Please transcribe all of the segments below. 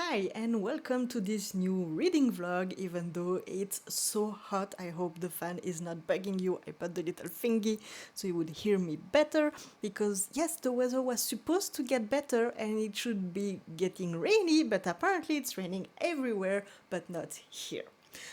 Hi and welcome to this new reading vlog. Even though it's so hot, I hope the fan is not bugging you. I put the little thingy so you would hear me better, because yes, the weather was supposed to get better and it should be getting rainy, but apparently it's raining everywhere but not here.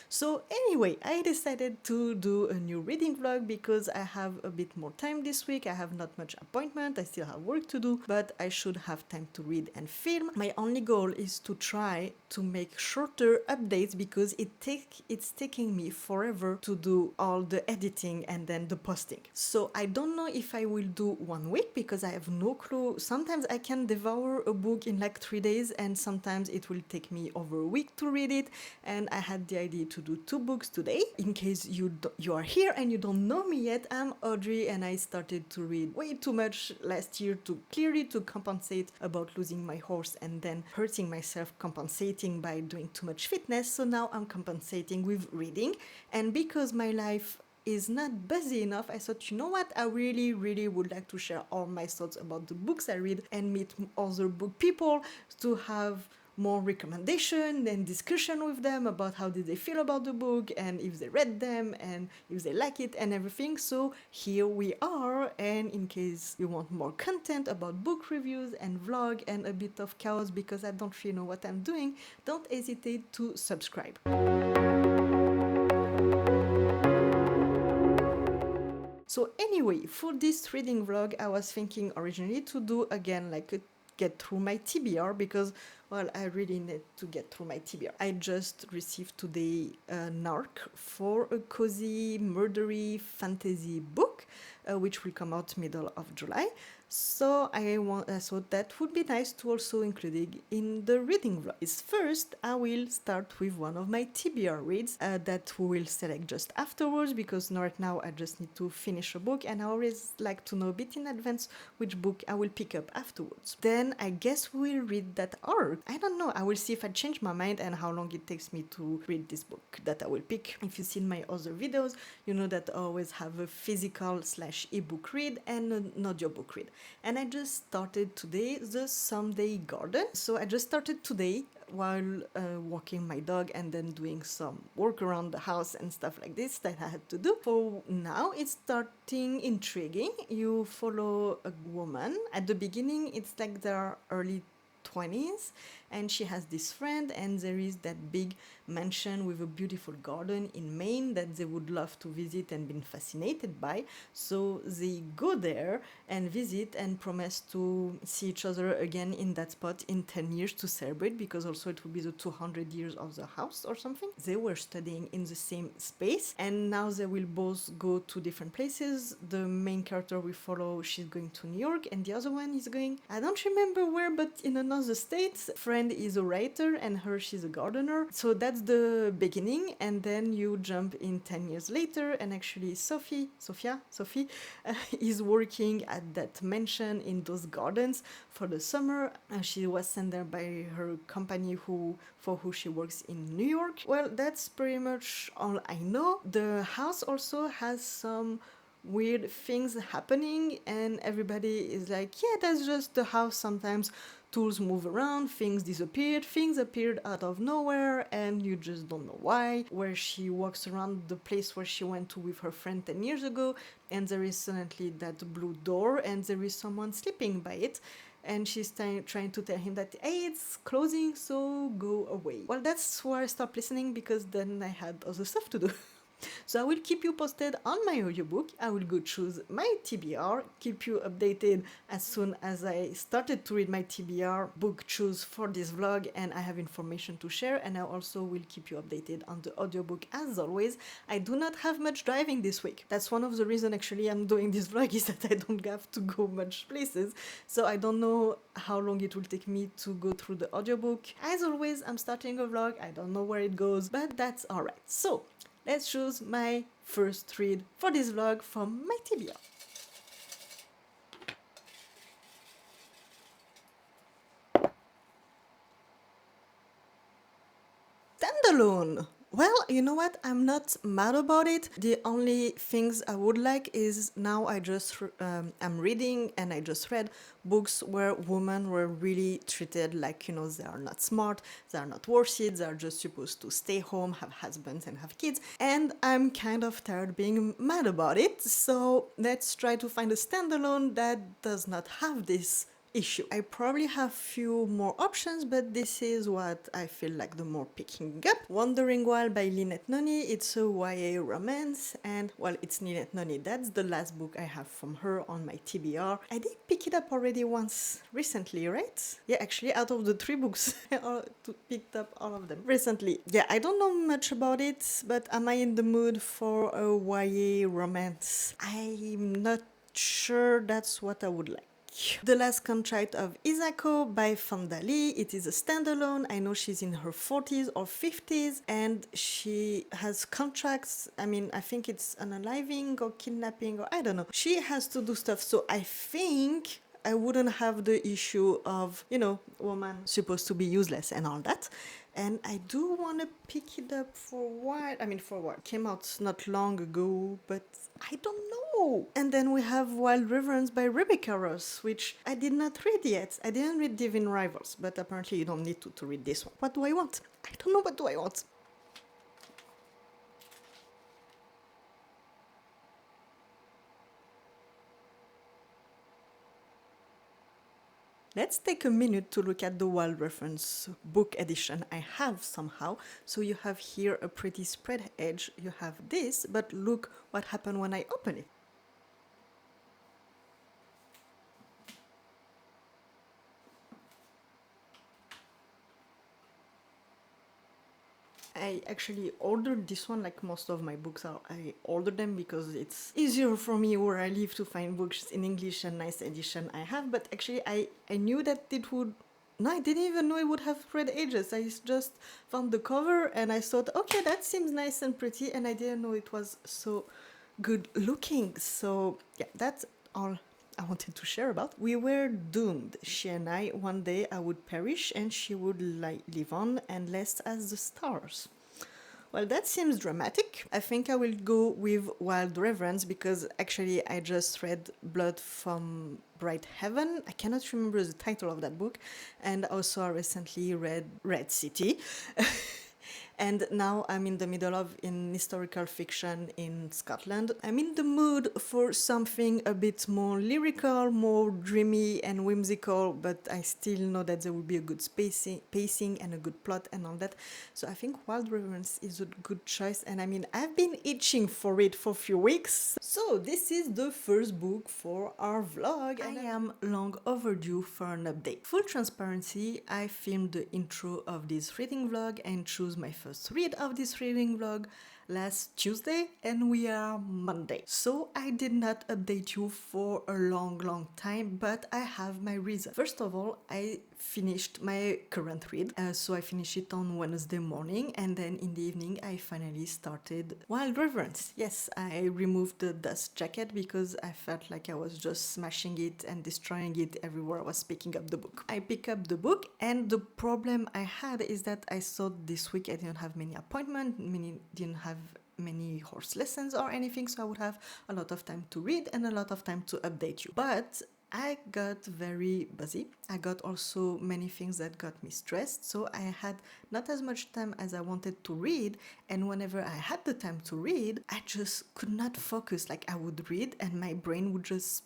So anyway, I decided to do a new reading vlog because I have a bit more time this week. I have not much appointment, I still have work to do, but I should have time to read and film. My only goal is to try to make shorter updates because it's taking me forever to do all the editing and then the posting. So I don't know if I will do 1 week because I have no clue. Sometimes I can devour a book in like 3 days and sometimes it will take me over a week to read it, and I had the idea to do 2 books today. In case you are here and you don't know me yet, I'm Audrey and I started to read way too much last year to compensate about losing my horse and then hurting myself compensating by doing too much fitness. So now I'm compensating with reading, and because my life is not busy enough, I thought, you know what, I really would like to share all my thoughts about the books I read and meet other book people to have more recommendation and discussion with them about how did they feel about the book and if they read them and if they like it and everything. So here we are, and in case you want more content about book reviews and vlog and a bit of chaos because I don't really know what I'm doing, don't hesitate to subscribe. So anyway, for this reading vlog, I was thinking originally to do again like a get through my TBR because, well, I really need to get through my TBR. I just received today a narc for a cozy murdery fantasy book, which will come out middle of July. So I thought that would be nice to also include it in the reading vlog. First, I will start with one of my TBR reads that we will select just afterwards, because right now I just need to finish a book and I always like to know a bit in advance which book I will pick up afterwards. Then I guess we'll read that arc. I don't know, I will see if I change my mind and how long it takes me to read this book that I will pick. If you've seen my other videos, you know that I always have a physical / ebook read and an audiobook read. And I just started today the Someday Garden. So I just started today while walking my dog and then doing some work around the house and stuff like this that I had to do. For now, it's starting intriguing. You follow a woman. At the beginning, it's like their early 20s, and she has this friend, and there is that big mansion with a beautiful garden in Maine that they would love to visit and been fascinated by. So they go there and visit and promise to see each other again in that spot in 10 years to celebrate, because also it will be the 200 years of the house or something. They were studying in the same space and now they will both go to different places. The main character we follow, she's going to New York, and the other one is going, I don't remember where, but in another state. Friend is a writer and she's a gardener. So that's the beginning, and then you jump in 10 years later, and actually Sophie is working at that mansion in those gardens for the summer. She was sent there by her company for who she works in New York. Well, that's pretty much all I know. The house also has some weird things happening, and everybody is like, yeah, that's just the house. Sometimes tools move around, things disappeared, things appeared out of nowhere, and you just don't know why. Where she walks around the place where she went to with her friend 10 years ago, and there is suddenly that blue door, and there is someone sleeping by it, and she's trying to tell him that, hey, it's closing, so go away. Well, that's where I stopped listening, because then I had other stuff to do. So I will keep you posted on my audiobook. I will go choose my TBR, keep you updated as soon as I started to read my TBR book choose for this vlog and I have information to share, and I also will keep you updated on the audiobook as always. I do not have much driving this week. That's one of the reasons actually I'm doing this vlog, is that I don't have to go much places. So I don't know how long it will take me to go through the audiobook. As always, I'm starting a vlog. I don't know where it goes, but that's alright. So let's choose my first read for this vlog from my TBR. Standalone! Well, you know what? I'm not mad about it. The only things I would like is now I'm reading and I just read books where women were really treated like, they are not smart, they are not worth it, they are just supposed to stay home, have husbands and have kids. And I'm kind of tired being mad about it. So let's try to find a standalone that does not have this issue. I probably have few more options, but this is what I feel like the more picking up. Wandering Wild by Lynette Noni. It's a YA romance, and well, it's Lynette Noni. That's the last book I have from her on my TBR. I did pick it up already once recently, right? Yeah, actually, out of the 3 books, I picked up all of them recently. Yeah, I don't know much about it, but am I in the mood for a YA romance? I'm not sure that's what I would like. The Last Contract of Isako by Fandali. It is a standalone. I know she's in her 40s or 50s and she has contracts. I mean, I think it's unaliving or kidnapping or I don't know. She has to do stuff. So I think I wouldn't have the issue of, woman supposed to be useless and all that. And I do want to pick it up for a while. I mean, for a while. Came out not long ago, but I don't know. And then we have Wild Reverence by Rebecca Ross, which I did not read yet. I didn't read Divine Rivals, but apparently you don't need to read this one. What do I want? I don't know what do I want. Let's take a minute to look at the Wild Reference book edition I have somehow. So you have here a pretty spread edge, you have this, but look what happened when I open it. I actually ordered this one like most of my books are. I ordered them because it's easier for me where I live to find books in English and nice edition I have. But actually I knew that it would... No, I didn't even know it would have spread edges. I just found the cover and I thought, okay, that seems nice and pretty. And I didn't know it was so good looking. So yeah, that's all I wanted to share about. We were doomed, she and I. One day I would perish and she would live on endless as the stars. Well, that seems dramatic. I think I will go with Wild Reverence because actually I just read Blood from Bright Heaven. I cannot remember the title of that book. And also I recently read Red City. And now I'm in the middle of in historical fiction in Scotland. I'm in the mood for something a bit more lyrical, more dreamy and whimsical, but I still know that there will be a good pacing and a good plot and all that. So I think Wild Reverence is a good choice. And I mean, I've been itching for it for a few weeks. So this is the first book for our vlog. And I am long overdue for an update. Full transparency, I filmed the intro of this reading vlog and chose my first read of this reading vlog last Tuesday and we are Monday. So I did not update you for a long time, but I have my reason. First of all, I finished my current read. So I finished it on Wednesday morning and then in the evening I finally started Wild Reverence. Yes, I removed the dust jacket because I felt like I was just smashing it and destroying it everywhere I was picking up the book. I pick up the book and the problem I had is that I thought this week I didn't have many appointments, didn't have many horse lessons or anything, so I would have a lot of time to read and a lot of time to update you. But I got very busy. I got also many things that got me stressed, so I had not as much time as I wanted to read, and whenever I had the time to read, I just could not focus. Like I would read and my brain would just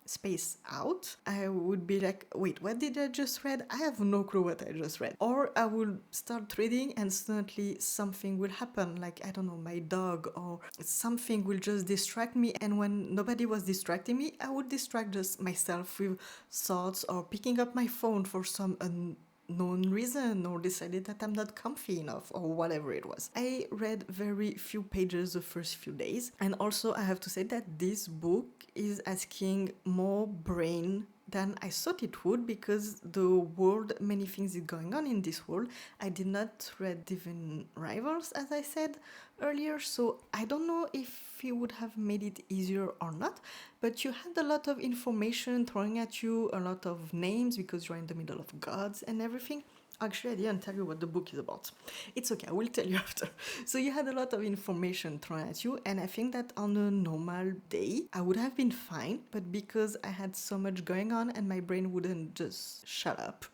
space out. I would be like, wait, what did I just read? I have no clue what I just read. Or I will start reading and suddenly something will happen, like, I don't know, my dog or something will just distract me. And when nobody was distracting me, I would distract just myself with thoughts or picking up my phone for some unknown reason or decided that I'm not comfy enough or whatever it was. I read very few pages the first few days, and also I have to say that this book is asking more brain than I thought it would because the world, many things is going on in this world. I did not read Divine Rivals as I said earlier, so I don't know if it would have made it easier or not, but you had a lot of information throwing at you, a lot of names because you're in the middle of gods and everything. Actually, I didn't tell you what the book is about. It's okay, I will tell you after. So you had a lot of information thrown at you, and I think that on a normal day, I would have been fine, but because I had so much going on and my brain wouldn't just shut up,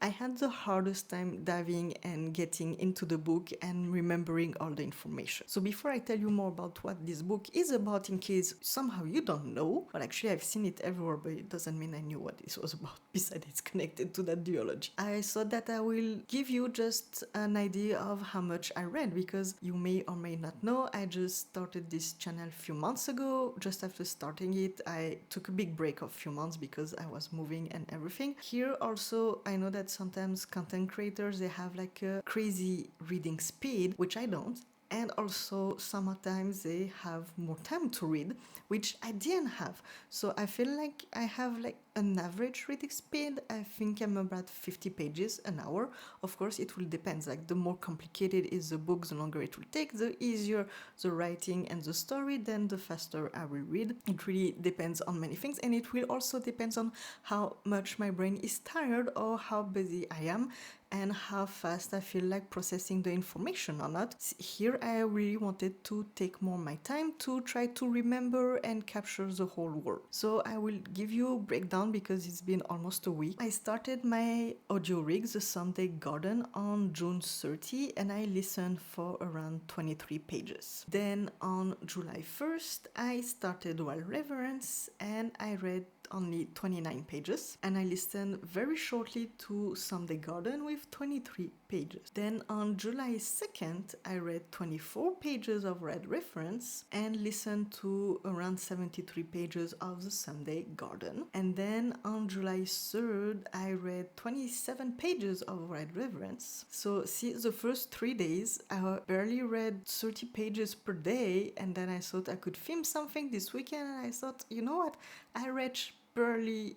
I had the hardest time diving and getting into the book and remembering all the information. So before I tell you more about what this book is about, in case somehow you don't know, well, actually I've seen it everywhere, but it doesn't mean I knew what this was about, besides it's connected to that duology. I thought that I will give you just an idea of how much I read, because you may or may not know, I just started this channel a few months ago. Just after starting it, I took a big break of a few months because I was moving and everything. Here also, I know that sometimes content creators, they have like a crazy reading speed, which I don't. And also sometimes they have more time to read, which I didn't have. So I feel like I have like an average reading speed. I think I'm about 50 pages an hour. Of course, it will depend. Like the more complicated is the book, the longer it will take. The easier the writing and the story, then the faster I will read. It really depends on many things, and it will also depend on how much my brain is tired or how busy I am, and how fast I feel like processing the information or not. Here I really wanted to take more my time to try to remember and capture the whole world. So I will give you a breakdown because it's been almost a week. I started my audio rig, The Sunday Garden, on June 30, and I listened for around 23 pages. Then on July 1st, I started Reverence, and I read only 29 pages, and I listened very shortly to Sunday Garden with 23 pages. Then on July 2nd, I read 24 pages of Reverence and listened to around 73 pages of the Sunday Garden. And then on July 3rd, I read 27 pages of Reverence. So see, the first 3 days, I barely read 30 pages per day, and then I thought I could film something this weekend, and I thought, you know what, I reached barely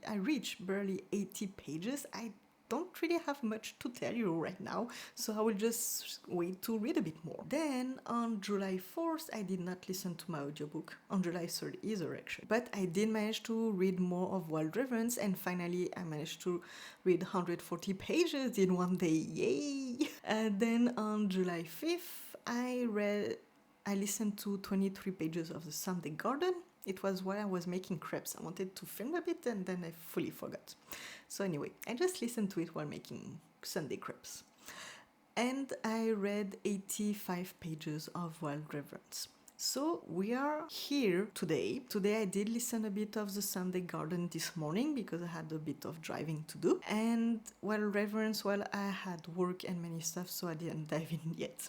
80 pages. I don't really have much to tell you right now, so I will just wait to read a bit more. Then on July 4th, I did not listen to my audiobook. On July 3rd either, actually. But I did manage to read more of Reverence, and finally I managed to read 140 pages in one day. Yay! And then on July 5th, I listened to 23 pages of The Sunday Garden. It was while I was making crepes. I wanted to film a bit and then I fully forgot. So anyway, I just listened to it while making Sunday crepes. And I read 85 pages of Reverence. So we are here today. Today I did listen a bit of The Sunday Garden this morning because I had a bit of driving to do. And Reverence, I had work and many stuff, so I didn't dive in yet.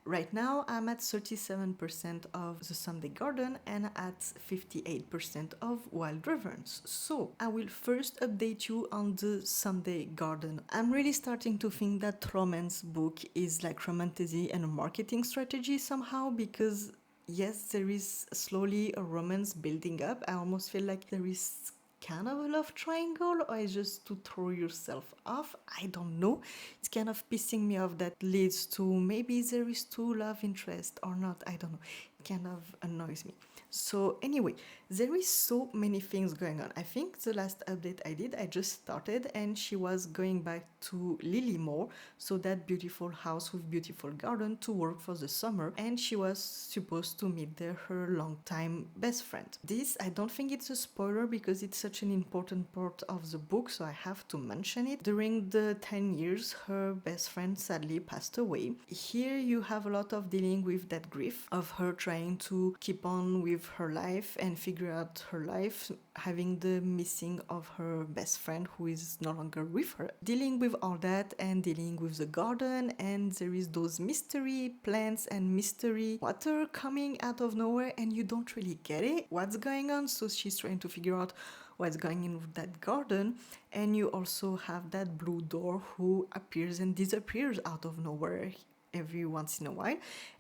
Right now, I'm at 37% of The Sunday Garden and at 58% of Reverence. So, I will first update you on The Sunday Garden. I'm really starting to think that romance book is like romantasy and a marketing strategy somehow, because yes, there is slowly a romance building up. I almost feel like there is kind of a love triangle, or is just to throw yourself off. I don't know. It's kind of pissing me off that leads to maybe there is two love interest or not. I don't know. It kind of annoys me. So anyway, there is so many things going on. I think the last update I did, I just started and she was going back to Lilymore, so that beautiful house with beautiful garden, to work for the summer, and she was supposed to meet there her longtime best friend. This, I don't think it's a spoiler because it's such an important part of the book, so I have to mention it. During the 10 years, her best friend sadly passed away. Here you have a lot of dealing with that grief of her trying to keep on with her life and figure out her life, having the missing of her best friend who is no longer with her, dealing with all that and dealing with the garden, and there is those mystery plants and mystery water coming out of nowhere and you don't really get it, what's going on. So she's trying to figure out what's going on with that garden, and you also have that blue door who appears and disappears out of nowhere every once in a while,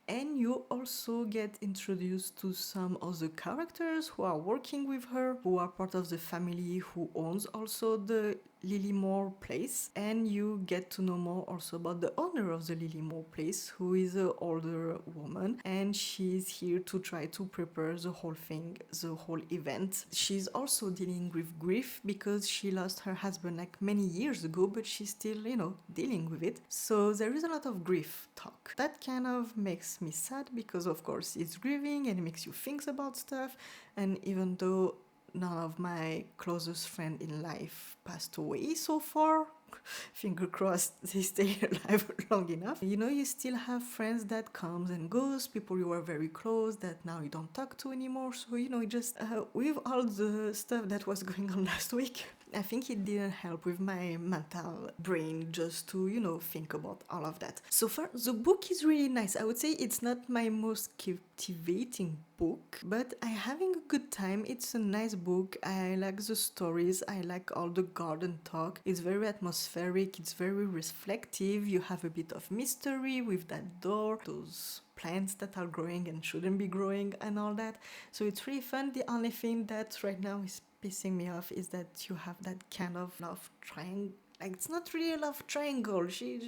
And you also get introduced to some other characters who are working with her, who are part of the family who owns also the Lilymore place, and you get to know more also about the owner of the Lilymore place, who is an older woman, and she's here to try to prepare the whole thing, the whole event. She's also dealing with grief because she lost her husband like many years ago, but she's still, dealing with it. So there is a lot of grief talk. That kind of makes me sad because, of course, it's grieving and it makes you think about stuff. And even though none of my closest friends in life passed away so far, finger crossed they stay alive long enough. You still have friends that comes and goes, people you were very close that now you don't talk to anymore. So, just with all the stuff that was going on last week, I think it didn't help with my mental brain just to, think about all of that. So far, the book is really nice. I would say it's not my most captivating book, but I'm having a good time. It's a nice book. I like the stories. I like all the garden talk. It's very atmospheric. It's very reflective. You have a bit of mystery with that door, those plants that are growing and shouldn't be growing and all that. So it's really fun. The only thing that right now is pissing me off is that you have that kind of love triangle. Like, it's not really a love triangle.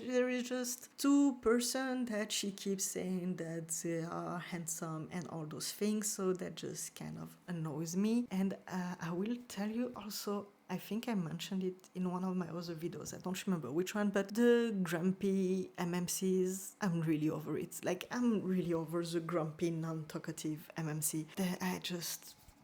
There is just two persons that she keeps saying that they are handsome and all those things. So that just kind of annoys me. And I will tell you also, I think I mentioned it in one of my other videos. I don't remember which one, but the grumpy MMCs, I'm really over it. Like, I'm really over the grumpy, non-talkative MMC.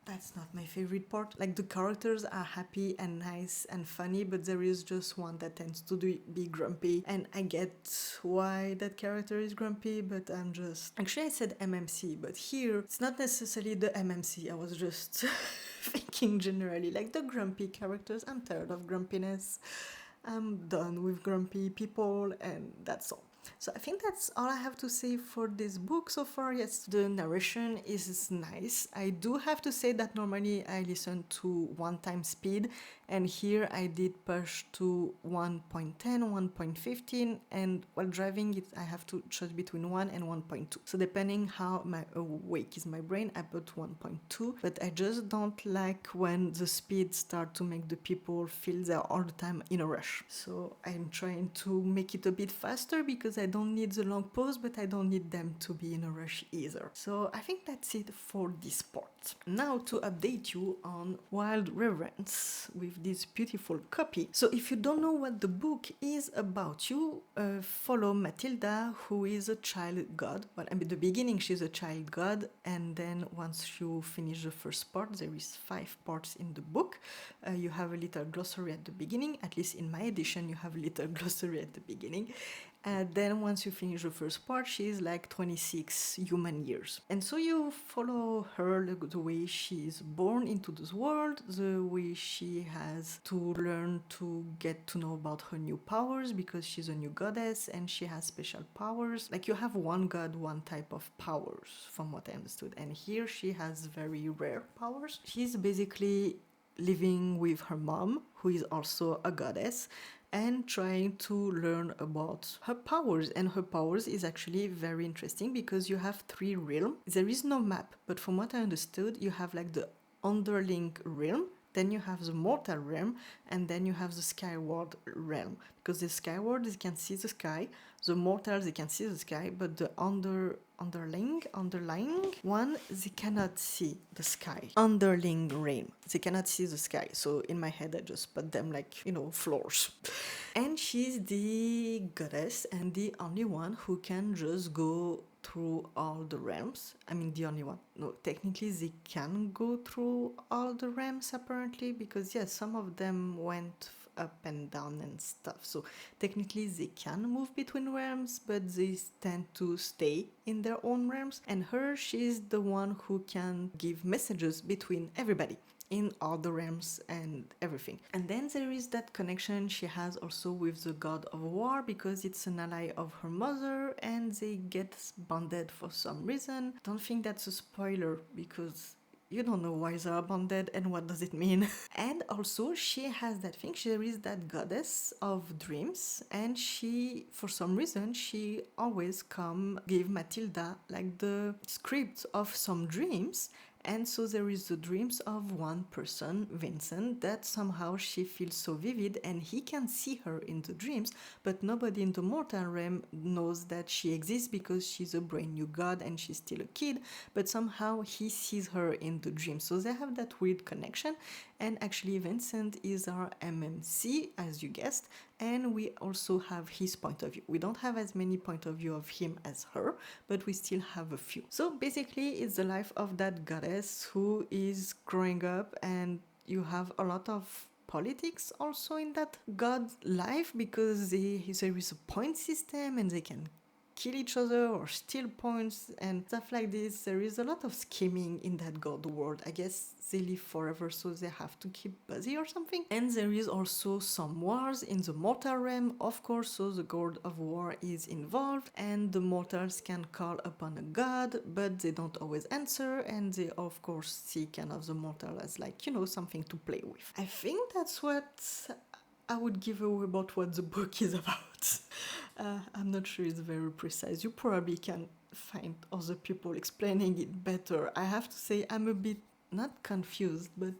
That's not my favorite part. Like, the characters are happy and nice and funny, but there is just one that tends to be grumpy. And I get why that character is grumpy, but I'm just... Actually, I said MMC, but here, it's not necessarily the MMC. I was just thinking generally. Like, the grumpy characters, I'm tired of grumpiness. I'm done with grumpy people, and that's all. So I think that's all I have to say for this book so far. Yes, the narration is nice. I do have to say that normally I listen to 1x speed, and here I did push to 1.10, 1.15, and while driving I have to choose between 1 and 1.2. So depending how awake is my brain, I put 1.2, but I just don't like when the speed start to make the people feel they're all the time in a rush. So I'm trying to make it a bit faster because I don't need the long pause, but I don't need them to be in a rush either. So I think that's it for this part. Now to update you on Wild Reverence with this beautiful copy. So if you don't know what the book is about, you follow Matilda, who is a child god. Well, at the beginning she's a child god, and then once you finish the first part, there is 5 parts in the book. You have a little glossary at the beginning. At least in my edition you have a little glossary at the beginning. Then once you finish the first part, she's like 26 human years. And so you follow her, the way she is born into this world, the way she has to learn to get to know about her new powers because she's a new goddess and she has special powers. Like, you have one god, one type of powers from what I understood. And here she has very rare powers. She's basically living with her mom, who is also a goddess, and trying to learn about her powers. And her powers is actually very interesting because you have 3 realms. There is no map, but from what I understood, you have like the underling realm, then you have the mortal realm, and then you have the skyward realm. Because the skyward, you can see the sky, the mortals, they can see the sky, but the underlying one, they cannot see the sky. Underling realm, they cannot see the sky. So in my head, I just put them like, floors. And she's the goddess and the only one who can just go through all the realms. I mean, the only one. No, technically they can go through all the realms apparently, because yes, some of them went up and down and stuff. So technically they can move between realms, but they tend to stay in their own realms. And she's the one who can give messages between everybody in all the realms and everything. And then there is that connection she has also with the god of war, because it's an ally of her mother and they get bonded for some reason. Don't think that's a spoiler, because you don't know why they're abandoned and what does it mean. And also she has that thing, there is that goddess of dreams, and she, for some reason, she always come give Matilda like the script of some dreams. And so there is the dreams of one person, Vincent, that somehow she feels so vivid and he can see her in the dreams, but nobody in the mortal realm knows that she exists because she's a brand new god and she's still a kid, but somehow he sees her in the dreams. So they have that weird connection. And actually Vincent is our MMC, as you guessed, and we also have his point of view. We don't have as many point of view of him as her, but we still have a few. So basically it's the life of that goddess who is growing up, and you have a lot of politics also in that god life, because there is a point system and they can kill each other or steal points and stuff like this. There is a lot of scheming in that god world. I guess they live forever, so they have to keep busy or something. And there is also some wars in the mortal realm, of course, so the god of war is involved, and the mortals can call upon a god, but they don't always answer, and they of course see kind of the mortal as like, you know, something to play with. I think that's what I would give away about what the book is about. I'm not sure it's very precise. You probably can find other people explaining it better. I have to say I'm a bit not confused, but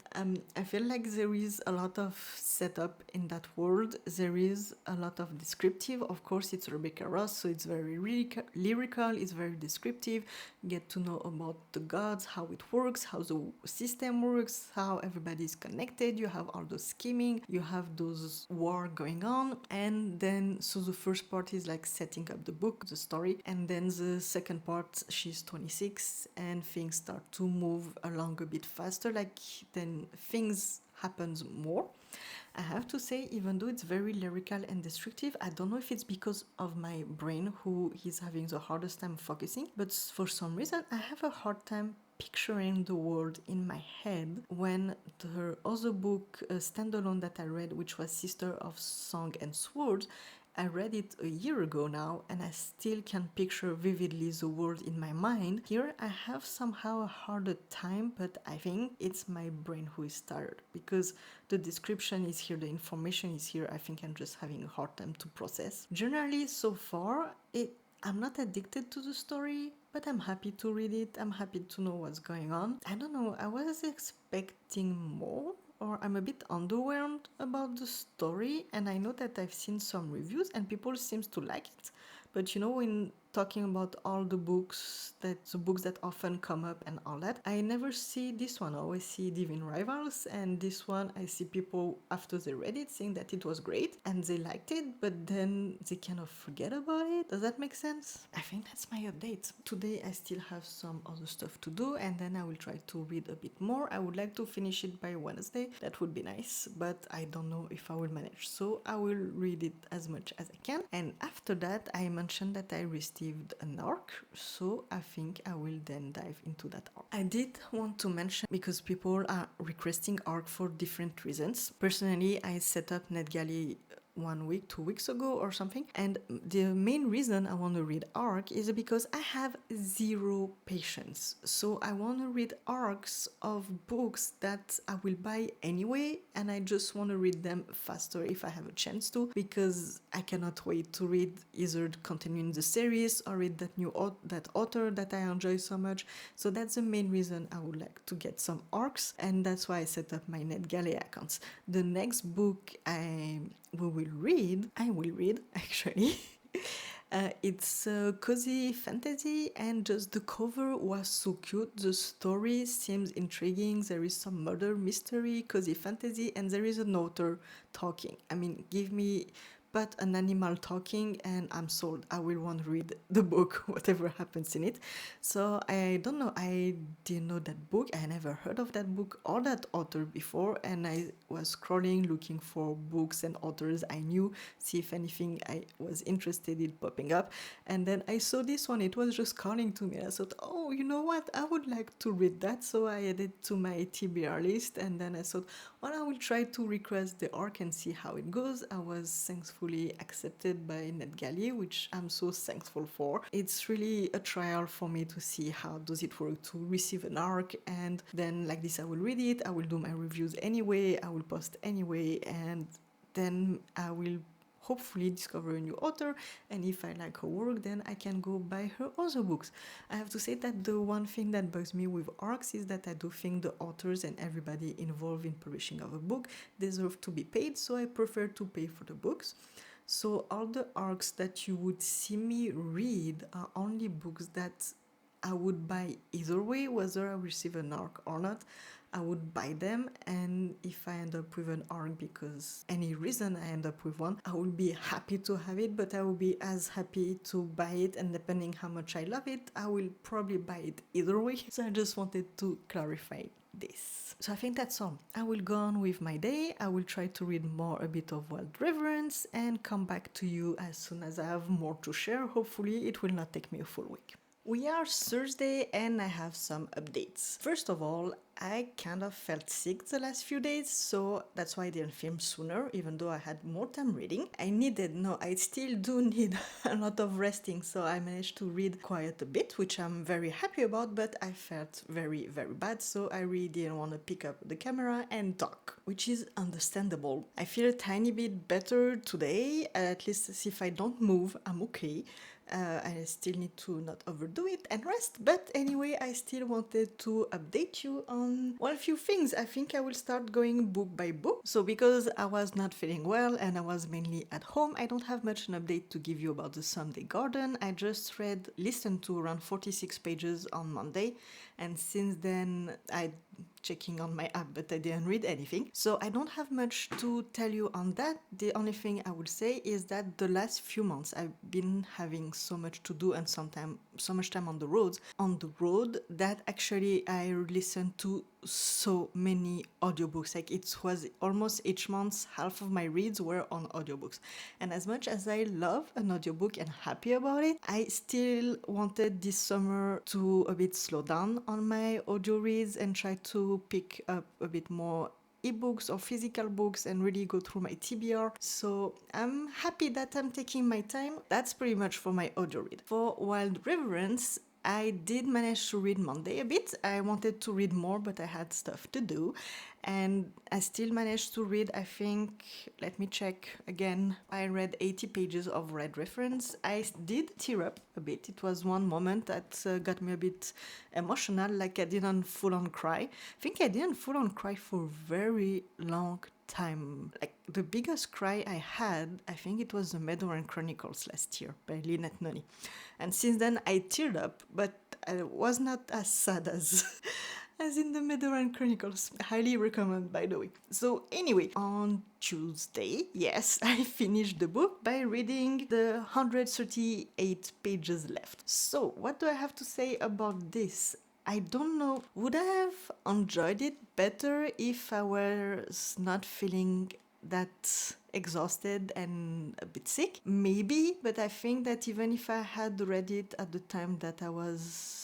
I feel like there is a lot of setup in that world. There is a lot of descriptive. Of course, it's Rebecca Ross, so it's very lyrical, it's very descriptive. You get to know about the gods, how it works, how the system works, how everybody is connected. You have all those scheming, you have those war going on, and then so the first part is like setting up the book, the story, and then the second part, she's 26 and things start to move along a bit faster, like then things happens more. I have to say, even though it's very lyrical and descriptive, I don't know if it's because of my brain who is having the hardest time focusing, but for some reason I have a hard time picturing the world in my head when the other book, standalone that I read, which was Sister of Song and Swords, I read it a year ago now, and I still can picture vividly the world in my mind. Here I have somehow a harder time, but I think it's my brain who is tired, because the description is here, the information is here. I think I'm just having a hard time to process. Generally, so far, I'm not addicted to the story, but I'm happy to read it. I'm happy to know what's going on. I don't know, I was expecting more, or I'm a bit underwhelmed about the story, and I know that I've seen some reviews and people seems to like it. But you know, when talking about all the books that often come up and all that, I never see this one. I always see Divine Rivals, and this one I see people after they read it saying that it was great and they liked it, but then they kind of forget about it. Does that make sense? I think that's my update. Today I still have some other stuff to do, and then I will try to read a bit more. I would like to finish it by Wednesday. That would be nice, but I don't know if I will manage. So I will read it as much as I can. And after that, I mentioned that I received an arc, so I think I will then dive into that arc. I did want to mention, because people are requesting arc for different reasons. Personally, I set up NetGalley 1 week, 2 weeks ago or something, and the main reason I want to read arc is because I have zero patience. So I want to read arcs of books that I will buy anyway, and I just want to read them faster if I have a chance to, because I cannot wait to read either continuing the series or read that author that I enjoy so much. So that's the main reason I would like to get some arcs, and that's why I set up my NetGalley accounts. The next book I will read actually. It's cozy fantasy, and just the cover was so cute. The story seems intriguing. There is some murder mystery, cozy fantasy, and there is an author talking. I mean, give me but an animal talking and I'm sold. I will want to read the book, whatever happens in it. So I don't know, I didn't know that book. I never heard of that book or that author before, and I was scrolling looking for books and authors I knew, see if anything I was interested in popping up, and then I saw this one. It was just calling to me. I thought, oh, you know what, I would like to read that. So I added to my TBR list, and then I thought, well, I will try to request the arc and see how it goes. I was thankful successfully accepted by NetGalley, which I'm so thankful for. It's really a trial for me to see how does it work to receive an arc, and then like this I will read it, I will do my reviews anyway, I will post anyway, and then I will hopefully discover a new author, and if I like her work, then I can go buy her other books. I have to say that the one thing that bugs me with ARCs is that I do think the authors and everybody involved in publishing of a book deserve to be paid, so I prefer to pay for the books. So all the ARCs that you would see me read are only books that I would buy either way, whether I receive an ARC or not. I would buy them, and if I end up with an ARC because any reason I end up with one, I will be happy to have it, but I will be as happy to buy it, and depending how much I love it, I will probably buy it either way. So I just wanted to clarify this. So I think that's all. I will go on with my day. I will try to read more a bit of Wild Reverence and come back to you as soon as I have more to share. Hopefully it will not take me a full week. We are Thursday and I have some updates. First of all, I kind of felt sick the last few days, so that's why I didn't film sooner, even though I had more time reading. I still do need a lot of resting, so I managed to read quite a bit, which I'm very happy about, but I felt very, very bad, so I really didn't want to pick up the camera and talk, which is understandable. I feel a tiny bit better today, at least if I don't move, I'm okay. I still need to not overdo it and rest, but anyway, I still wanted to update you on, well, a few things. I think I will start going book by book. So because I was not feeling well and I was mainly at home, I don't have much an update to give you about the Sunday Garden. I just listened to around 46 pages on Monday, and since then checking on my app, but I didn't read anything. So I don't have much to tell you on that. The only thing I would say is that the last few months I've been having so much to do and so much time on the road that actually I listened to so many audiobooks. Like it was almost each month, half of my reads were on audiobooks. And as much as I love an audiobook and happy about it, I still wanted this summer to a bit slow down on my audio reads and try to pick up a bit more ebooks or physical books and really go through my TBR. So I'm happy that I'm taking my time. That's pretty much for my audio read. For Wild Reverence, I did manage to read Monday a bit. I wanted to read more, but I had stuff to do. And I still managed to read, I think, let me check again. I read 80 pages of Reverence. I did tear up a bit. It was one moment that got me a bit emotional, like I didn't full on cry. I think I didn't full on cry for a very long time. Like the biggest cry I had, I think it was the Meadowland Chronicles last year by Nathalie. And since then I teared up, but I was not as sad as in the Meadowland Chronicles. Highly recommend, by the way. So anyway, on Tuesday, yes, I finished the book by reading the 138 pages left. So what do I have to say about this? I don't know. Would I have enjoyed it better if I was not feeling that exhausted and a bit sick? Maybe, but I think that even if I had read it at the time that I was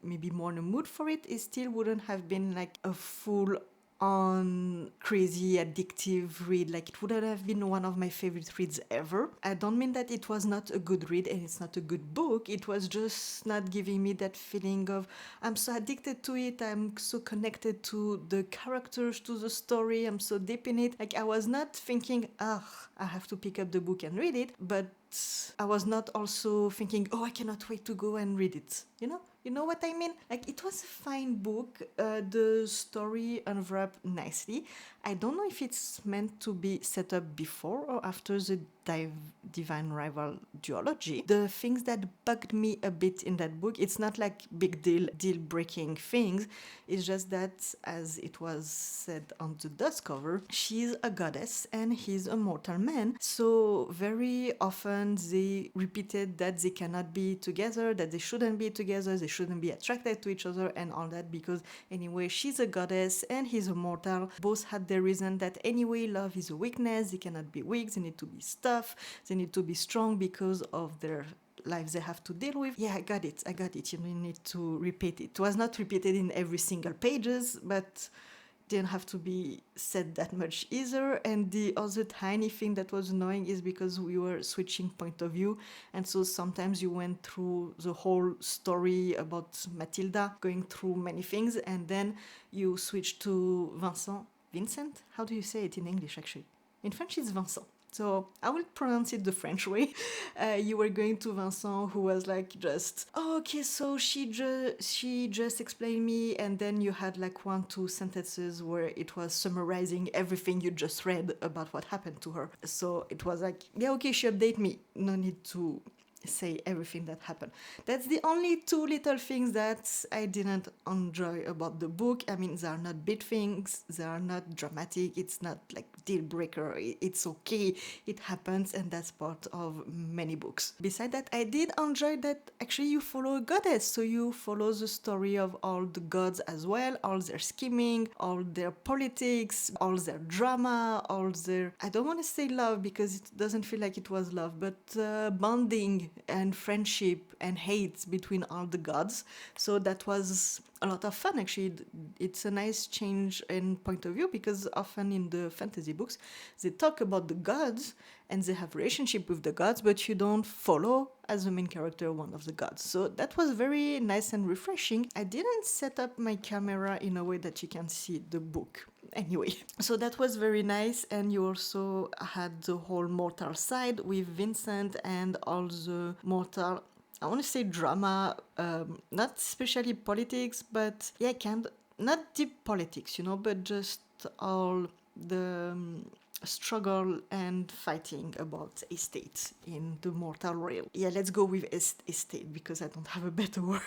maybe more in a mood for it, it still wouldn't have been like a full on crazy addictive read. Like it wouldn't have been one of my favorite reads ever. I don't mean that it was not a good read and it's not a good book. It was just not giving me that feeling of I'm so addicted to it, I'm so connected to the characters, to the story, I'm so deep in it. Like I was not thinking, I have to pick up the book and read it, but I was not also thinking, I cannot wait to go and read it. You know what I mean? Like, it was a fine book. The story unwrapped nicely. I don't know if it's meant to be set up before or after the Divine Rival duology. The things that bugged me a bit in that book, it's not like big deal-breaking things. It's just that, as it was said on the dust cover, she's a goddess and he's a mortal man. So very often they repeated that they cannot be together, that they shouldn't be together, they shouldn't be attracted to each other and all that, because anyway, she's a goddess and he's a mortal. Both had their reason that anyway, love is a weakness, they cannot be weak, they need to be tough, they need to be strong because of their lives they have to deal with. Yeah, I got it. You don't need to repeat it. It was not repeated in every single pages, but didn't have to be said that much either. And the other tiny thing that was annoying is because we were switching point of view, and so sometimes you went through the whole story about Matilda going through many things, and then you switch to Vincent. How do you say it in English actually? In French it's Vincent. So I will pronounce it the French way. You were going to Vincent, who was like just, oh, okay, so she just explained me, and then you had like 1-2 sentences where it was summarizing everything you just read about what happened to her. So it was like, yeah, okay, she updated me. No need to say everything that happened. That's the only 2 little things that I didn't enjoy about the book. I mean, they are not big things, they are not dramatic, it's not like deal breaker, it's okay, it happens, and that's part of many books. Besides that, I did enjoy that actually you follow a goddess, so you follow the story of all the gods as well, all their scheming, all their politics, all their drama, all their, I don't want to say love because it doesn't feel like it was love, but bonding and friendship and hate between all the gods. So that was a lot of fun actually. It's a nice change in point of view, because often in the fantasy books they talk about the gods and they have relationship with the gods, but you don't follow as the main character one of the gods. So that was very nice and refreshing. I didn't set up my camera in a way that you can see the book anyway. So that was very nice, and you also had the whole mortal side with Vincent and all the mortal, I want to say drama, not especially politics, but yeah, kind of, not deep politics, but just all the struggle and fighting about estate in the mortal realm. Yeah, let's go with estate because I don't have a better word.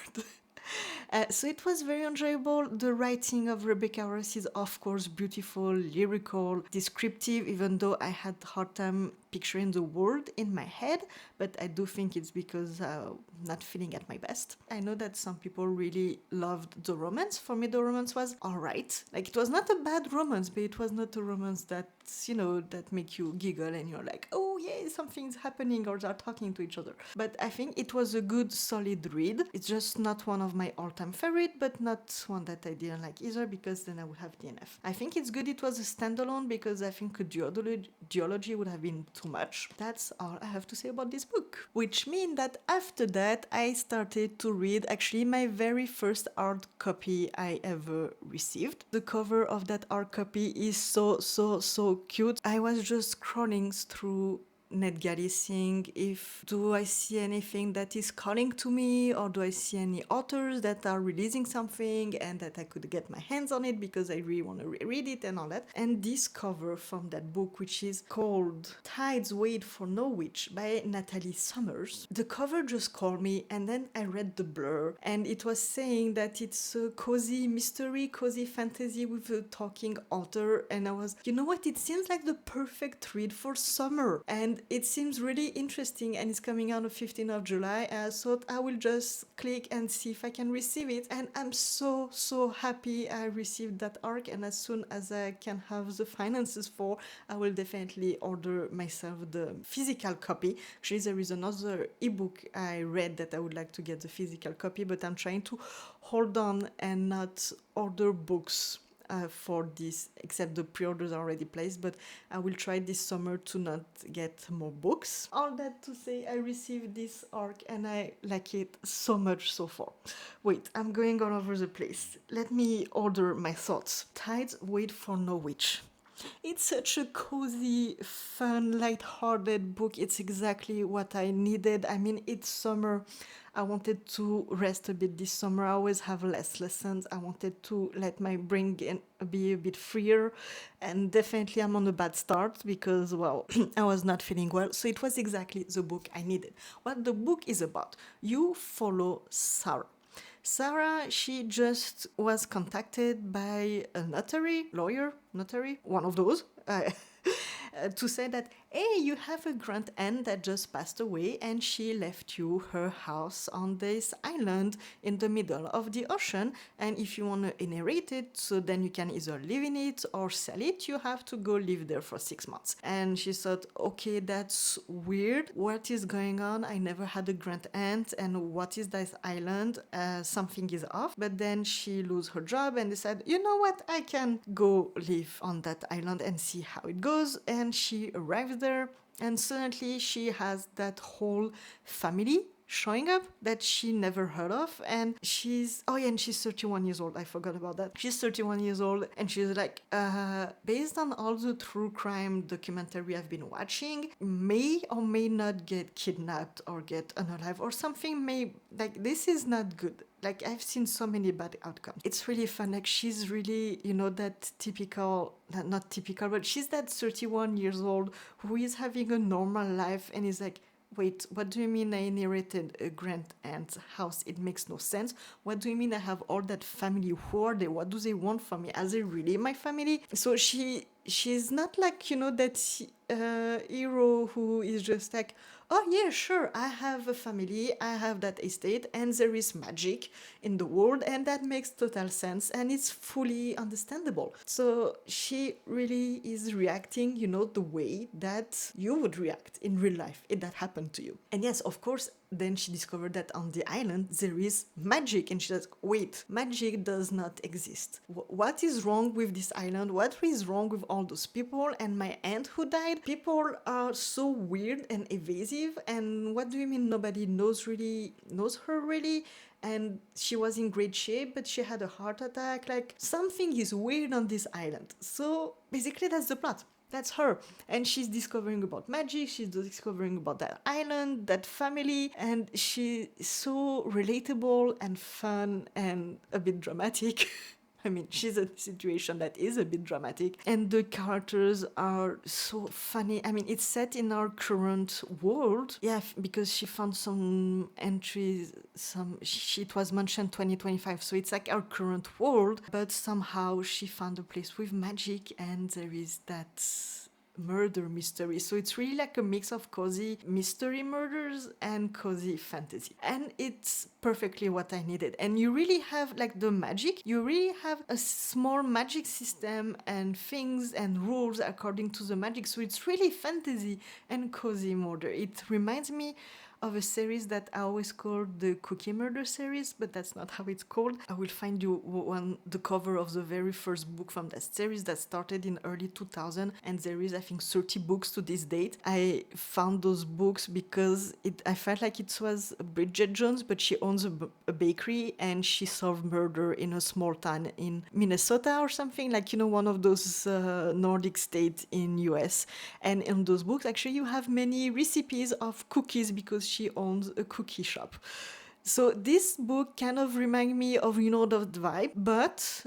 So it was very enjoyable. The writing of Rebecca Ross is of course beautiful, lyrical, descriptive, even though I had a hard time picturing the world in my head, but I do think it's because I'm not feeling at my best. I know that some people really loved the romance. For me, the romance was alright. Like, it was not a bad romance, but it was not a romance that, that make you giggle and you're like, oh yeah, something's happening, or they're talking to each other. But I think it was a good, solid read. It's just not one of my all-time favorite, but not one that I didn't like either, because then I would have DNF. I think it's good it was a standalone, because I think a duology would have been too much. That's all I have to say about this book. Which means that after that, I started to read actually my very first hard copy I ever received. The cover of that hard copy is so cute. I was just scrolling through NetGalley seeing if do I see anything that is calling to me, or do I see any authors that are releasing something and that I could get my hands on it because I really want to read it and all that. And this cover from that book, which is called Tides Wait for No Witch by Nathalie Summers, the cover just called me, and then I read the blurb and it was saying that it's a cozy mystery, cozy fantasy with a talking author, and I was, you know what, it seems like the perfect read for summer, and it seems really interesting, and it's coming out on 15th of July. I thought I will just click and see if I can receive it, and I'm so happy I received that arc, and as soon as I can have the finances for, I will definitely order myself the physical copy. Actually, there is another ebook I read that I would like to get the physical copy, but I'm trying to hold on and not order books for this, except the pre-orders are already placed, but I will try this summer to not get more books. All that to say, I received this arc and I like it so much so far. Wait, I'm going all over the place. Let me order my thoughts. Tides Wait for No Witch. It's such a cozy, fun, light-hearted book. It's exactly what I needed. I mean, it's summer. I wanted to rest a bit this summer. I always have less lessons. I wanted to let my brain be a bit freer. And definitely I'm on a bad start because, well, I was not feeling well. So it was exactly the book I needed. What the book is about, you follow Sarah. Sarah, she just was contacted by a notary, one of those, to say that, hey, you have a grand aunt that just passed away and she left you her house on this island in the middle of the ocean. And if you want to inherit it, so then you can either live in it or sell it, you have to go live there for 6 months. And she thought, okay, that's weird. What is going on? I never had a grand aunt. And what is this island? Something is off. But then she lose her job and decided, you know what? I can go live on that island and see how it goes. And she arrives there, and suddenly she has that whole family showing up that she never heard of. And she's, oh yeah, and she's 31 years old. I forgot about that. She's 31 years old, and she's like, based on all the true crime documentary I've been watching, may or may not get kidnapped or get unalive or something. May, like, this is not good. Like, I've seen so many bad outcomes. It's really fun. Like, she's really, that typical, not typical, but she's that 31 years old who is having a normal life and is like, wait, what do you mean I inherited a grand aunt's house? It makes no sense. What do you mean I have all that family? Who are they? What do they want from me? Are they really my family? So she's not like, that hero who is just like, oh yeah, sure, I have a family, I have that estate, and there is magic in the world, and that makes total sense, and it's fully understandable. So she really is reacting, the way that you would react in real life if that happened to you. And yes, of course, then she discovered that on the island there is magic, and she says, wait, magic does not exist. What is wrong with this island? What is wrong with all those people and my aunt who died? People are so weird and evasive, and what do you mean nobody knows her really? And she was in great shape, but she had a heart attack. Like, something is weird on this island. So basically that's the plot. That's her. And she's discovering about magic, she's discovering about that island, that family, and she's so relatable and fun and a bit dramatic. I mean, she's in a situation that is a bit dramatic, and the characters are so funny. I mean, it's set in our current world. Yeah, because she found some entries, it was mentioned 2025, so it's like our current world, but somehow she found a place with magic, and there is that murder mystery. So it's really like a mix of cozy mystery murders and cozy fantasy. And it's perfectly what I needed. And you really have like the magic, you really have a small magic system and things and rules according to the magic. So it's really fantasy and cozy murder. It reminds me of a series that I always called the Cookie Murder series, but that's not how it's called. I will find you the cover of the very first book from that series that started in early 2000, and there is, I think, 30 books to this date. I found those books because I felt like it was Bridget Jones, but she owns a bakery and she solved murder in a small town in Minnesota or something, like, one of those Nordic states in US. And in those books, actually, you have many recipes of cookies because she owns a cookie shop. So this book kind of reminds me of, the vibe, but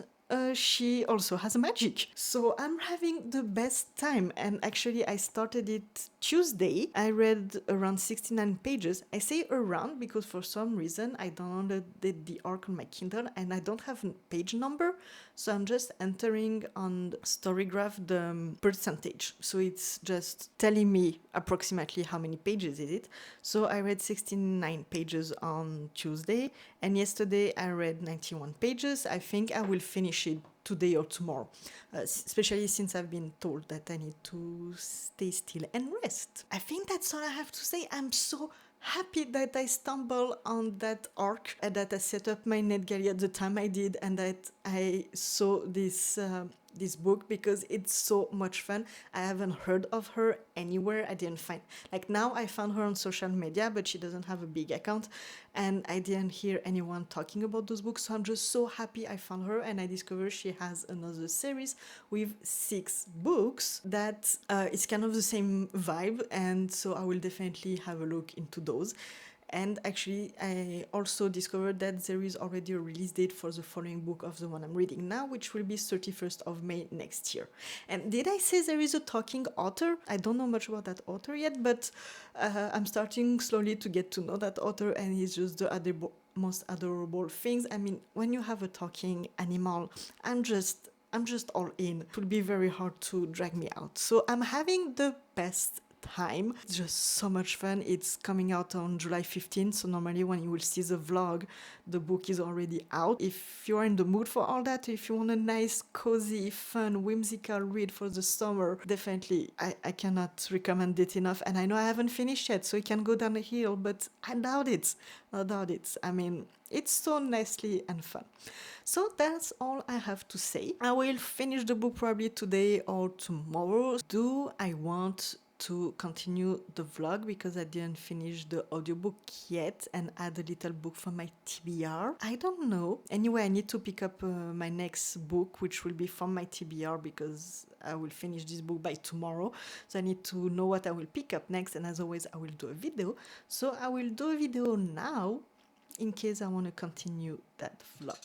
she also has magic. So I'm having the best time. And actually, I started it Tuesday. I read around 69 pages. I say around because for some reason I downloaded the arc on my Kindle and I don't have a page number. So I'm just entering on Storygraph the percentage. So it's just telling me approximately how many pages is it. So I read 69 pages on Tuesday, and yesterday I read 91 pages. I think I will finish it today or tomorrow, especially since I've been told that I need to stay still and rest. I think that's all I have to say. I'm so happy that I stumbled on that arc and that I set up my NetGalley at the time I did, and that I saw this book because it's so much fun. I haven't heard of her anywhere. I didn't find, like, now I found her on social media, but she doesn't have a big account, and I didn't hear anyone talking about those books. So I'm just so happy I found her, and I discovered she has another series with 6 books that is kind of the same vibe, and so I will definitely have a look into those. And actually, I also discovered that there is already a release date for the following book of the one I'm reading now, which will be 31st of May next year. And did I say there is a talking author? I don't know much about that author yet, but I'm starting slowly to get to know that author, and he's just the most adorable things. I mean, when you have a talking animal, I'm just all in. It will be very hard to drag me out. So I'm having the best time. It's just so much fun. It's coming out on July 15th, so normally when you will see the vlog, the book is already out. If you're in the mood for all that, if you want a nice, cozy, fun, whimsical read for the summer, definitely I cannot recommend it enough. And I know I haven't finished yet, so it can go down a hill, but I doubt it. I doubt it. I mean, it's so nicely and fun. So that's all I have to say. I will finish the book probably today or tomorrow. Do I want to continue the vlog because I didn't finish the audiobook yet and add a little book for my TBR? I don't know. Anyway, I need to pick up my next book, which will be from my TBR because I will finish this book by tomorrow. So I need to know what I will pick up next, and as always, I will do a video. So I will do a video now in case I want to continue that vlog.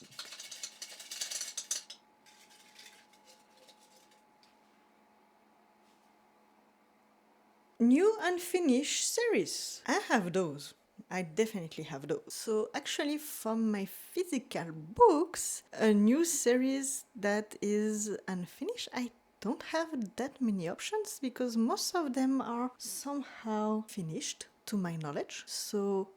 New unfinished series. I have those. I definitely have those. So actually from my physical books, a new series that is unfinished, I don't have that many options because most of them are somehow finished to my knowledge. So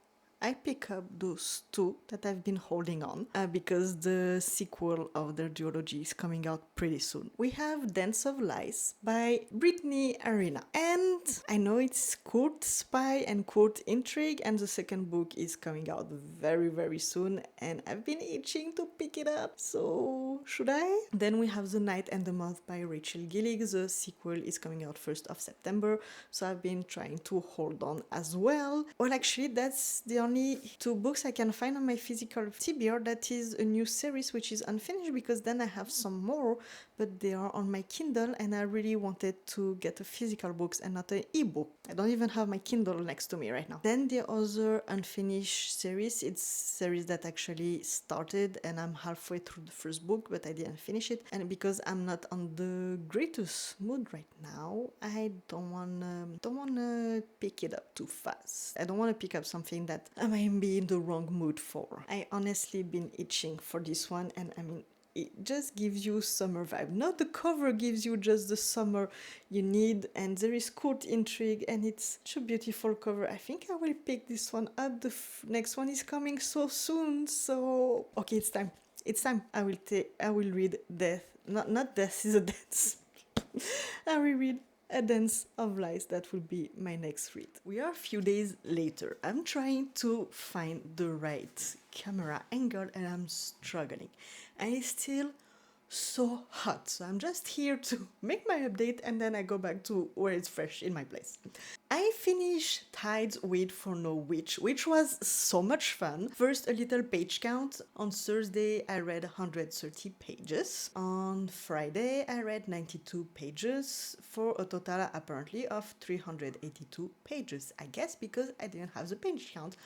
I pick up those two that I've been holding on because the sequel of their duology is coming out pretty soon. We have Dance of Lies by Brittney Arena. And I know it's court spy and court intrigue, and the second book is coming out very, very soon, and I've been itching to pick it up. So should I? Then we have The Night and the Month by Rachel Gillig. The sequel is coming out 1st of September, so I've been trying to hold on as well. Well, actually, that's the only two books I can find on my physical TBR that is a new series which is unfinished, because then I have some more, but they are on my Kindle and I really wanted to get a physical books and not an ebook. I don't even have my Kindle next to me right now. Then the other unfinished series, it's series that actually started and I'm halfway through the first book, but I didn't finish it. And because I'm not on the greatest mood right now, I don't wanna pick it up too fast. I don't wanna pick up something that I might be in the wrong mood for. I honestly been itching for this one, and I mean, it just gives you summer vibe. Not the cover gives you just the summer you need, and there is court intrigue and it's such a beautiful cover. I think I will pick this one up. The next one is coming so soon, so okay, it's time. It's time. I will read Death. Not Death is a Dance. I will read A Dance of Lies. That will be my next read. We are a few days later. I'm trying to find the right camera angle and I'm struggling. And it's still so hot. So I'm just here to make my update and then I go back to where it's fresh in my place. I finished Tides Wait for No Witch, which was so much fun. First, a little page count. On Thursday, I read 130 pages. On Friday, I read 92 pages for a total apparently of 382 pages. I guess because I didn't have the page count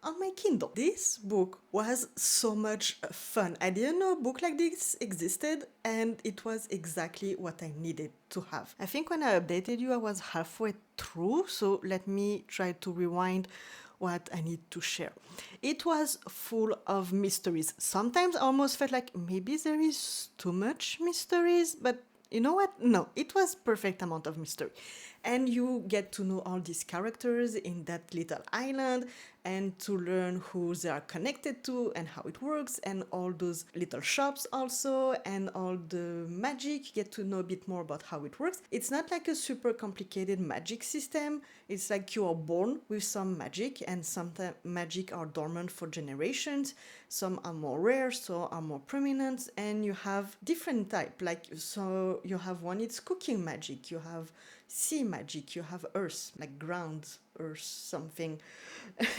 on my Kindle. This book was so much fun. I didn't know a book like this existed, and it was exactly what I needed to have. I think when I updated you, I was halfway through, so let me try to rewind what I need to share. It was full of mysteries. Sometimes I almost felt like maybe there is too much mysteries, but you know what? No, it was perfect amount of mystery. And you get to know all these characters in that little island and to learn who they are connected to and how it works, and all those little shops also, and all the magic. You get to know a bit more about how it works. It's not like a super complicated magic system. It's like you are born with some magic, and sometimes magic are dormant for generations. Some are more rare, so are more prominent, and you have different type. Like, so you have one, it's cooking magic. You have sea magic, you have earth, like ground, earth, something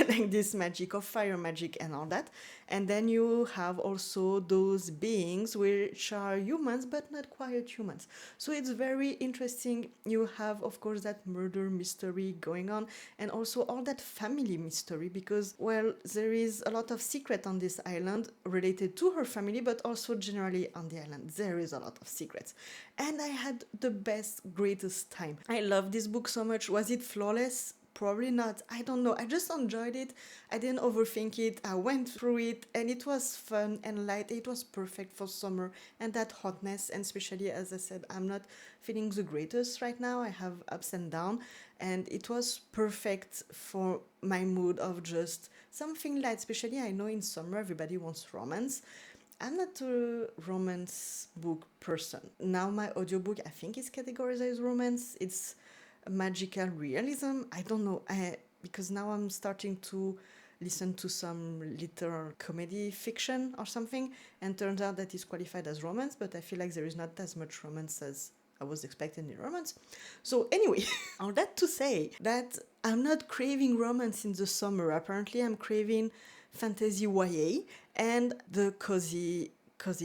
like this magic, or fire magic and all that. And then you have also those beings which are humans but not quite humans. So it's very interesting. You have, of course, that murder mystery going on, and also all that family mystery, because, well, there is a lot of secret on this island related to her family, but also generally on the island there is a lot of secrets. And I had the best, greatest time. I love this book so much. Was it flawless? Probably not. I don't know. I just enjoyed it. I didn't overthink it. I went through it and it was fun and light. It was perfect for summer and that hotness. And especially, as I said, I'm not feeling the greatest right now. I have ups and downs. and it was perfect for my mood of just something light. Especially, I know in summer everybody wants romance. I'm not a romance book person. Now my audiobook, I think, is categorized as romance. It's magical realism. I don't know. Because now I'm starting to listen to some little comedy fiction or something, and turns out that it's qualified as romance, but I feel like there is not as much romance as I was expecting in romance. So anyway, all that to say that I'm not craving romance in the summer. Apparently, I'm craving fantasy YA and the cozy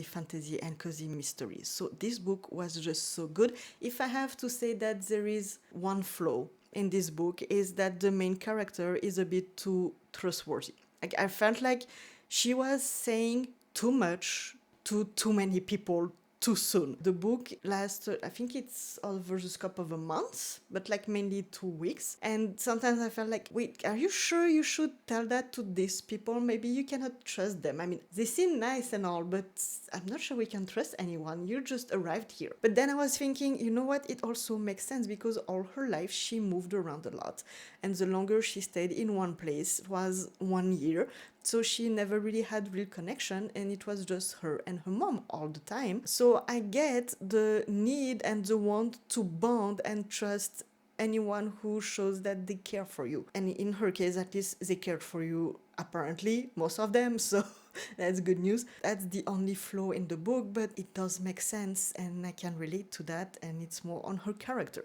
fantasy and cozy mysteries. So this book was just so good. If I have to say that there is one flaw in this book, is that the main character is a bit too trustworthy. Like, I felt like she was saying too much to too many people too soon. The book lasts, I think it's over the scope of a month, but like mainly 2 weeks. And sometimes I felt like, wait, are you sure you should tell that to these people? Maybe you cannot trust them. I mean, they seem nice and all, but I'm not sure we can trust anyone. You just arrived here. But then I was thinking, you know what? It also makes sense because all her life she moved around a lot. And the longer she stayed in one place was 1 year. So she never really had real connection, and it was just her and her mom all the time. So I get the need and the want to bond and trust anyone who shows that they care for you. And in her case, at least they cared for you, apparently, most of them. So that's good news. That's the only flaw in the book, but it does make sense and I can relate to that, and it's more on her character.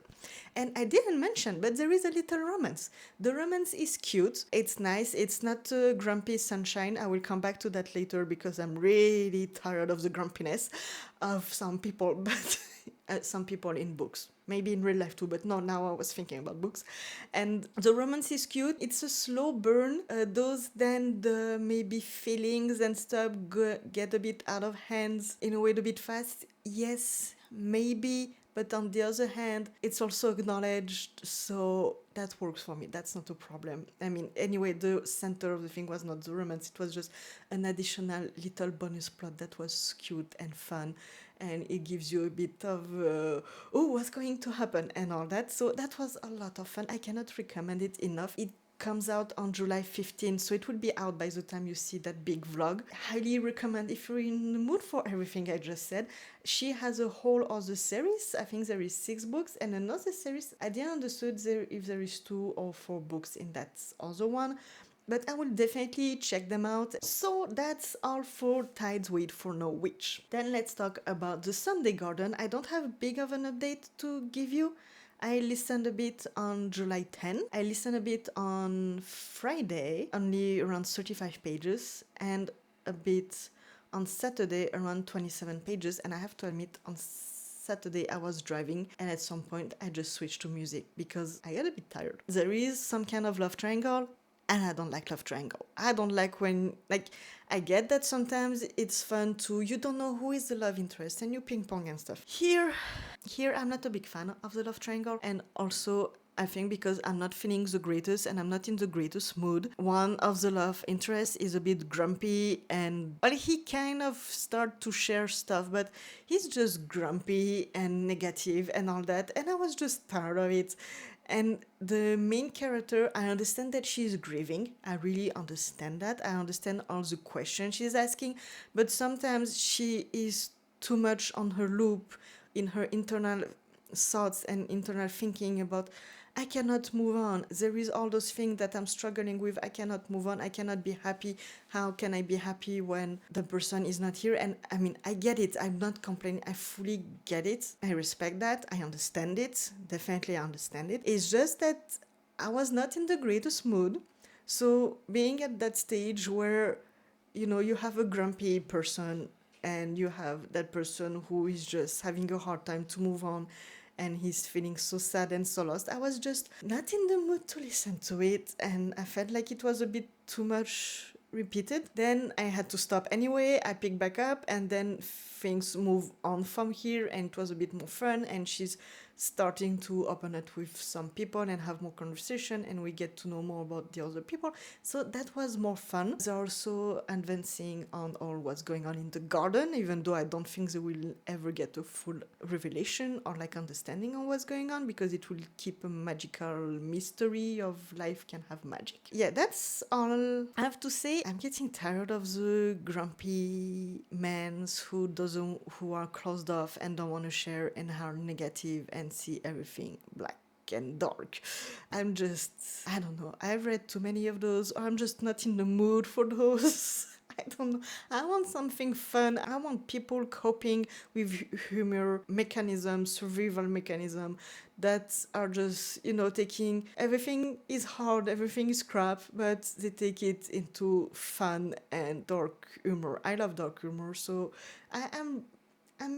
And I didn't mention, but there is a little romance. The romance is cute, it's nice, it's not grumpy sunshine. I will come back to that later because I'm really tired of the grumpiness of some people, but some people in books. Maybe in real life too, but no, now I was thinking about books. And the romance is cute. It's a slow burn. Those then the maybe feelings and stuff get a bit out of hands in a way a bit fast. Yes, maybe. But on the other hand, it's also acknowledged, so that works for me. That's not a problem. I mean, anyway, the center of the thing was not the romance. It was just an additional little bonus plot that was cute and fun. And it gives you a bit of, oh, what's going to happen and all that. So that was a lot of fun. I cannot recommend it enough. It comes out on July 15th, so it will be out by the time you see that big vlog. Highly recommend if you're in the mood for everything I just said. She has a whole other series. I think there is 6 books and another series. I didn't understand if there is 2 or 4 books in that other one, but I will definitely check them out. So that's all for Tides Wait for No Witch. Then let's talk about the Sunday Garden. I don't have big of an update to give you. I listened a bit on July 10. I listened a bit on Friday, only around 35 pages, and a bit on Saturday, around 27 pages. And I have to admit, on Saturday I was driving, and at some point I just switched to music because I got a bit tired. There is some kind of love triangle, and I don't like love triangle. I don't like when, like, I get that sometimes it's fun to, you don't know who is the love interest and you ping pong and stuff. Here I'm not a big fan of the love triangle, and also I think because I'm not feeling the greatest and I'm not in the greatest mood. One of the love interests is a bit grumpy, and well, he kind of start to share stuff, but he's just grumpy and negative and all that, and I was just tired of it. And the main character, I understand that she's grieving. I really understand that. I understand all the questions she's asking, but sometimes she is too much on her loop in her internal thoughts and internal thinking about, I cannot move on. There is all those things that I'm struggling with. I cannot move on. I cannot be happy. How can I be happy when the person is not here? And I mean, I get it. I'm not complaining. I fully get it. I respect that. I understand it. Definitely understand it. It's just that I was not in the greatest mood. So being at that stage where, you know, you have a grumpy person and you have that person who is just having a hard time to move on, and he's feeling so sad and so lost. I was just not in the mood to listen to it, and I felt like it was a bit too much repeated. Then I had to stop anyway. I picked back up, and then things move on from here, and it was a bit more fun, and she's starting to open up with some people and have more conversation, and we get to know more about the other people. So that was more fun. They're also advancing on all what's going on in the garden, even though I don't think they will ever get a full revelation or like understanding on what's going on, because it will keep a magical mystery of life can have magic. Yeah, that's all I have to say. I'm getting tired of the grumpy men who are closed off and don't want to share and are negative and see everything black and dark. I don't know, I've read too many of those, or I'm just not in the mood for those. I don't know. I want something fun. I want people coping with humor mechanism, survival mechanism that are just, taking everything is hard, everything is crap, but they take it into fun and dark humor. I love dark humor, so I'm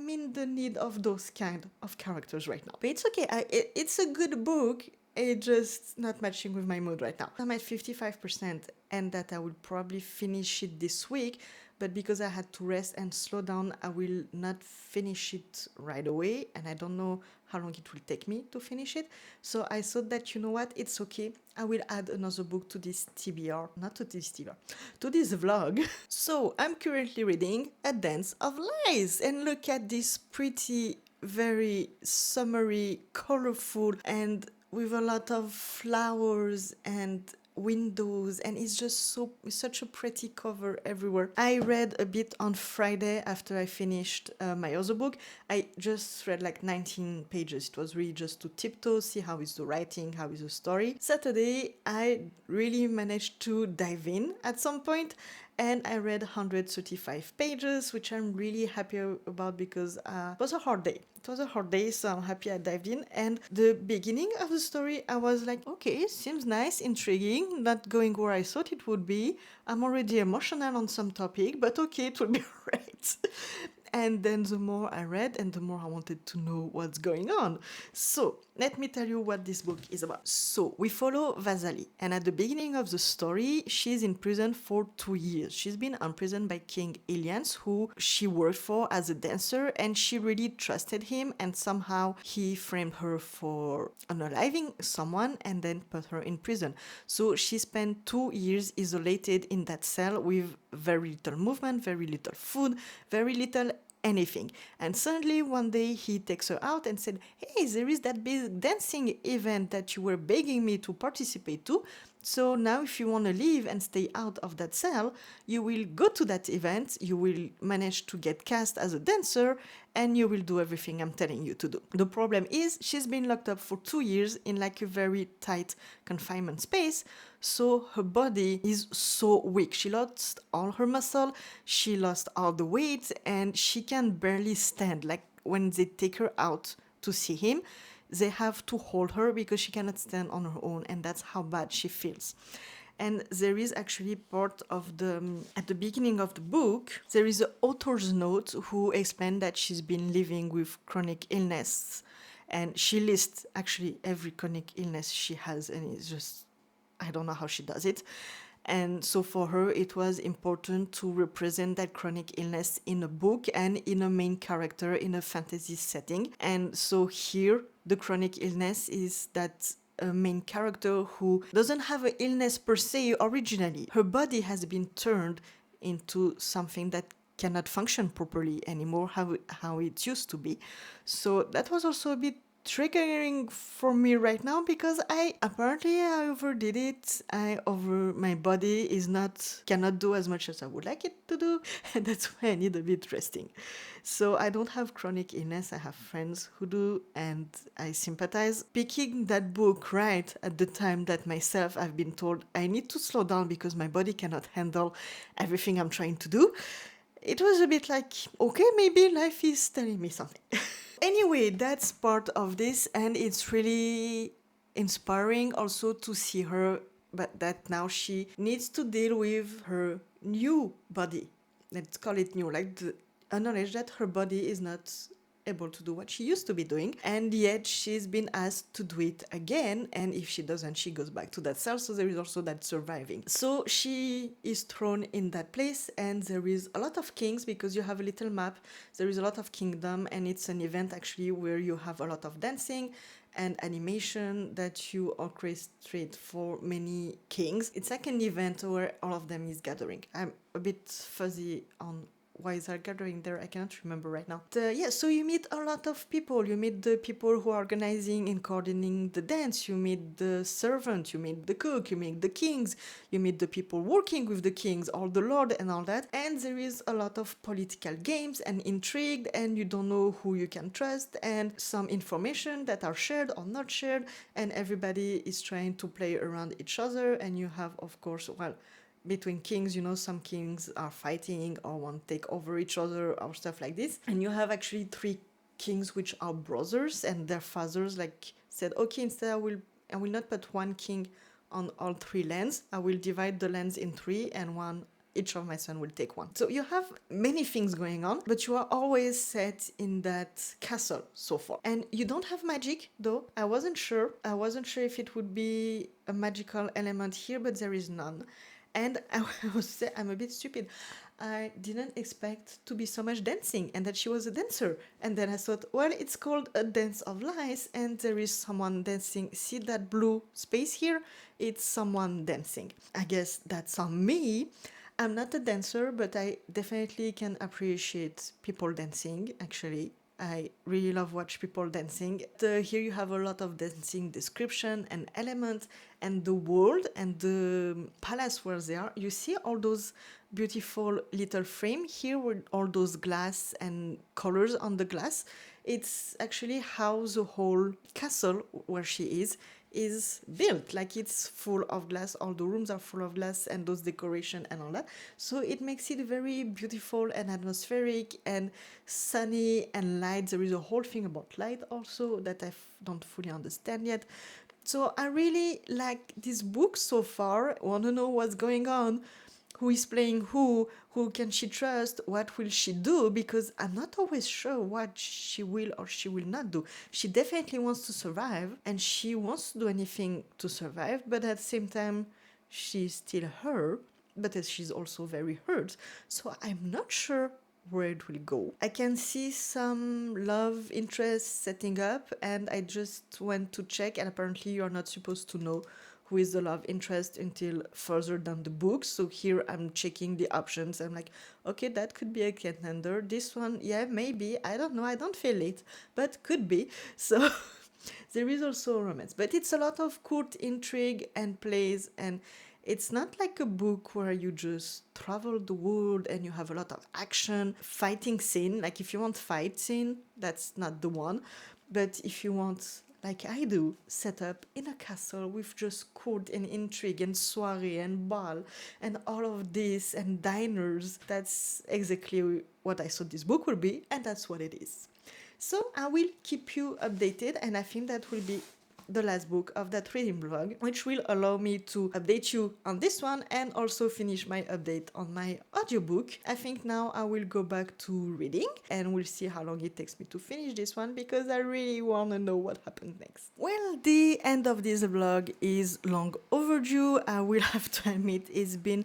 in the need of those kind of characters right now. But it's okay. It's a good book. It's just not matching with my mood right now. I'm at 55%, and that I will probably finish it this week. But because I had to rest and slow down, I will not finish it right away. And I don't know how long it will take me to finish it. So I thought that, you know what, it's okay. I will add another book to this TBR. Not to this TBR. To this vlog. So I'm currently reading A Dance of Lies. And look at this pretty, very summery, colorful, and with a lot of flowers and windows, and it's just such a pretty cover everywhere. I read a bit on Friday after I finished my other book. I just read like 19 pages. It was really just to tiptoe, see how is the writing, how is the story. Saturday, I really managed to dive in at some point, and I read 135 pages, which I'm really happy about because it was a hard day. It was a hard day, so I'm happy I dived in. And the beginning of the story, I was like, okay, seems nice, intriguing, not going where I thought it would be. I'm already emotional on some topic, but okay, it will be right. And then the more I read, and the more I wanted to know what's going on. So, let me tell you what this book is about. So, we follow Vasily, and at the beginning of the story, she's in prison for 2 years. She's been imprisoned by King Ilians, who she worked for as a dancer, and she really trusted him, and somehow he framed her for unaliving someone and then put her in prison. So, she spent 2 years isolated in that cell with very little movement, very little food, very little anything. And suddenly one day he takes her out and said, hey, there is that big dancing event that you were begging me to participate to. So now if you want to leave and stay out of that cell, you will go to that event, you will manage to get cast as a dancer, and you will do everything I'm telling you to do. The problem is she's been locked up for 2 years in like a very tight confinement space, so her body is so weak. She lost all her muscle, she lost all the weight, and she can barely stand. Like when they take her out to see him, they have to hold her because she cannot stand on her own, and that's how bad she feels. And there is actually part of at the beginning of the book, there is an author's note who explained that she's been living with chronic illness. And she lists actually every chronic illness she has, and it's just, I don't know how she does it. And so for her, it was important to represent that chronic illness in a book and in a main character in a fantasy setting. And so here, the chronic illness is that a main character who doesn't have an illness per se originally. Her body has been turned into something that cannot function properly anymore, how it used to be. So that was also a bit triggering for me right now because I overdid it. My body cannot do as much as I would like it to do, and that's why I need a bit resting. So I don't have chronic illness. I have friends who do, and I sympathize. Picking that book right at the time that myself I've been told I need to slow down because my body cannot handle everything I'm trying to do. It was a bit like, okay, maybe life is telling me something. Anyway, that's part of this, and it's really inspiring also to see her, but that now she needs to deal with her new body. Let's call it new, like the knowledge that her body is not able to do what she used to be doing, and yet she's been asked to do it again, and if she doesn't, she goes back to that cell. So there is also that surviving. So she is thrown in that place, and there is a lot of kings, because you have a little map, there is a lot of kingdom, and it's an event actually where you have a lot of dancing and animation that you orchestrate for many kings. It's like an event where all of them is gathering. I'm a bit fuzzy on why is that gathering there? I cannot remember right now. So you meet a lot of people. You meet the people who are organizing and coordinating the dance. You meet the servant. You meet the cook. You meet the kings. You meet the people working with the kings, all the lord and all that. And there is a lot of political games and intrigue, and you don't know who you can trust, and some information that are shared or not shared, and everybody is trying to play around each other. And you have, of course, between kings, some kings are fighting or want to take over each other or stuff like this. And you have actually 3 kings which are brothers, and their fathers said, okay, instead I will not put 1 king on all 3 lands. I will divide the lands in 3, and each of my sons will take 1. So you have many things going on, but you are always set in that castle so far. And you don't have magic, though. I wasn't sure if it would be a magical element here, but there is none. And I was say I'm a bit stupid. I didn't expect to be so much dancing, and that she was a dancer. And then I thought, well, it's called a dance of lies, and there is someone dancing. See that blue space here? It's someone dancing. I guess that's on me. I'm not a dancer, but I definitely can appreciate people dancing, actually. I really love watch people dancing. Here you have a lot of dancing description and elements, and the world and the palace where they are. You see all those beautiful little frame here with all those glass and colors on the glass. It's actually how the whole castle where she is built. Like, it's full of glass, all the rooms are full of glass, and those decoration and all that. So it makes it very beautiful and atmospheric and sunny and light. There is a whole thing about light also that I don't fully understand yet. So I really like this book so far. I want to know what's going on, who is playing who can she trust, what will she do, because I'm not always sure what she will or she will not do. She definitely wants to survive, and she wants to do anything to survive, but at the same time, she's still her, but she's also very hurt. So I'm not sure where it will go. I can see some love interest setting up, and I just went to check, and apparently you're not supposed to know who is the love interest until further down the book. So here I'm checking the options. I'm like, okay, that could be a contender. This one, yeah, maybe. I don't know. I don't feel it, but could be. So there is also romance. But it's a lot of court intrigue and plays, and it's not like a book where you just travel the world and you have a lot of action, fighting scene. Like, if you want fight scene, that's not the one. But if you want, like I do, set up in a castle with just court and intrigue and soiree and ball and all of this and diners, that's exactly what I thought this book would be, and that's what it is. So I will keep you updated, and I think that will be the last book of that reading vlog, which will allow me to update you on this one and also finish my update on my audiobook. I think now I will go back to reading, and we'll see how long it takes me to finish this one, because I really want to know what happens next. Well, the end of this vlog is long overdue. I will have to admit, it's been,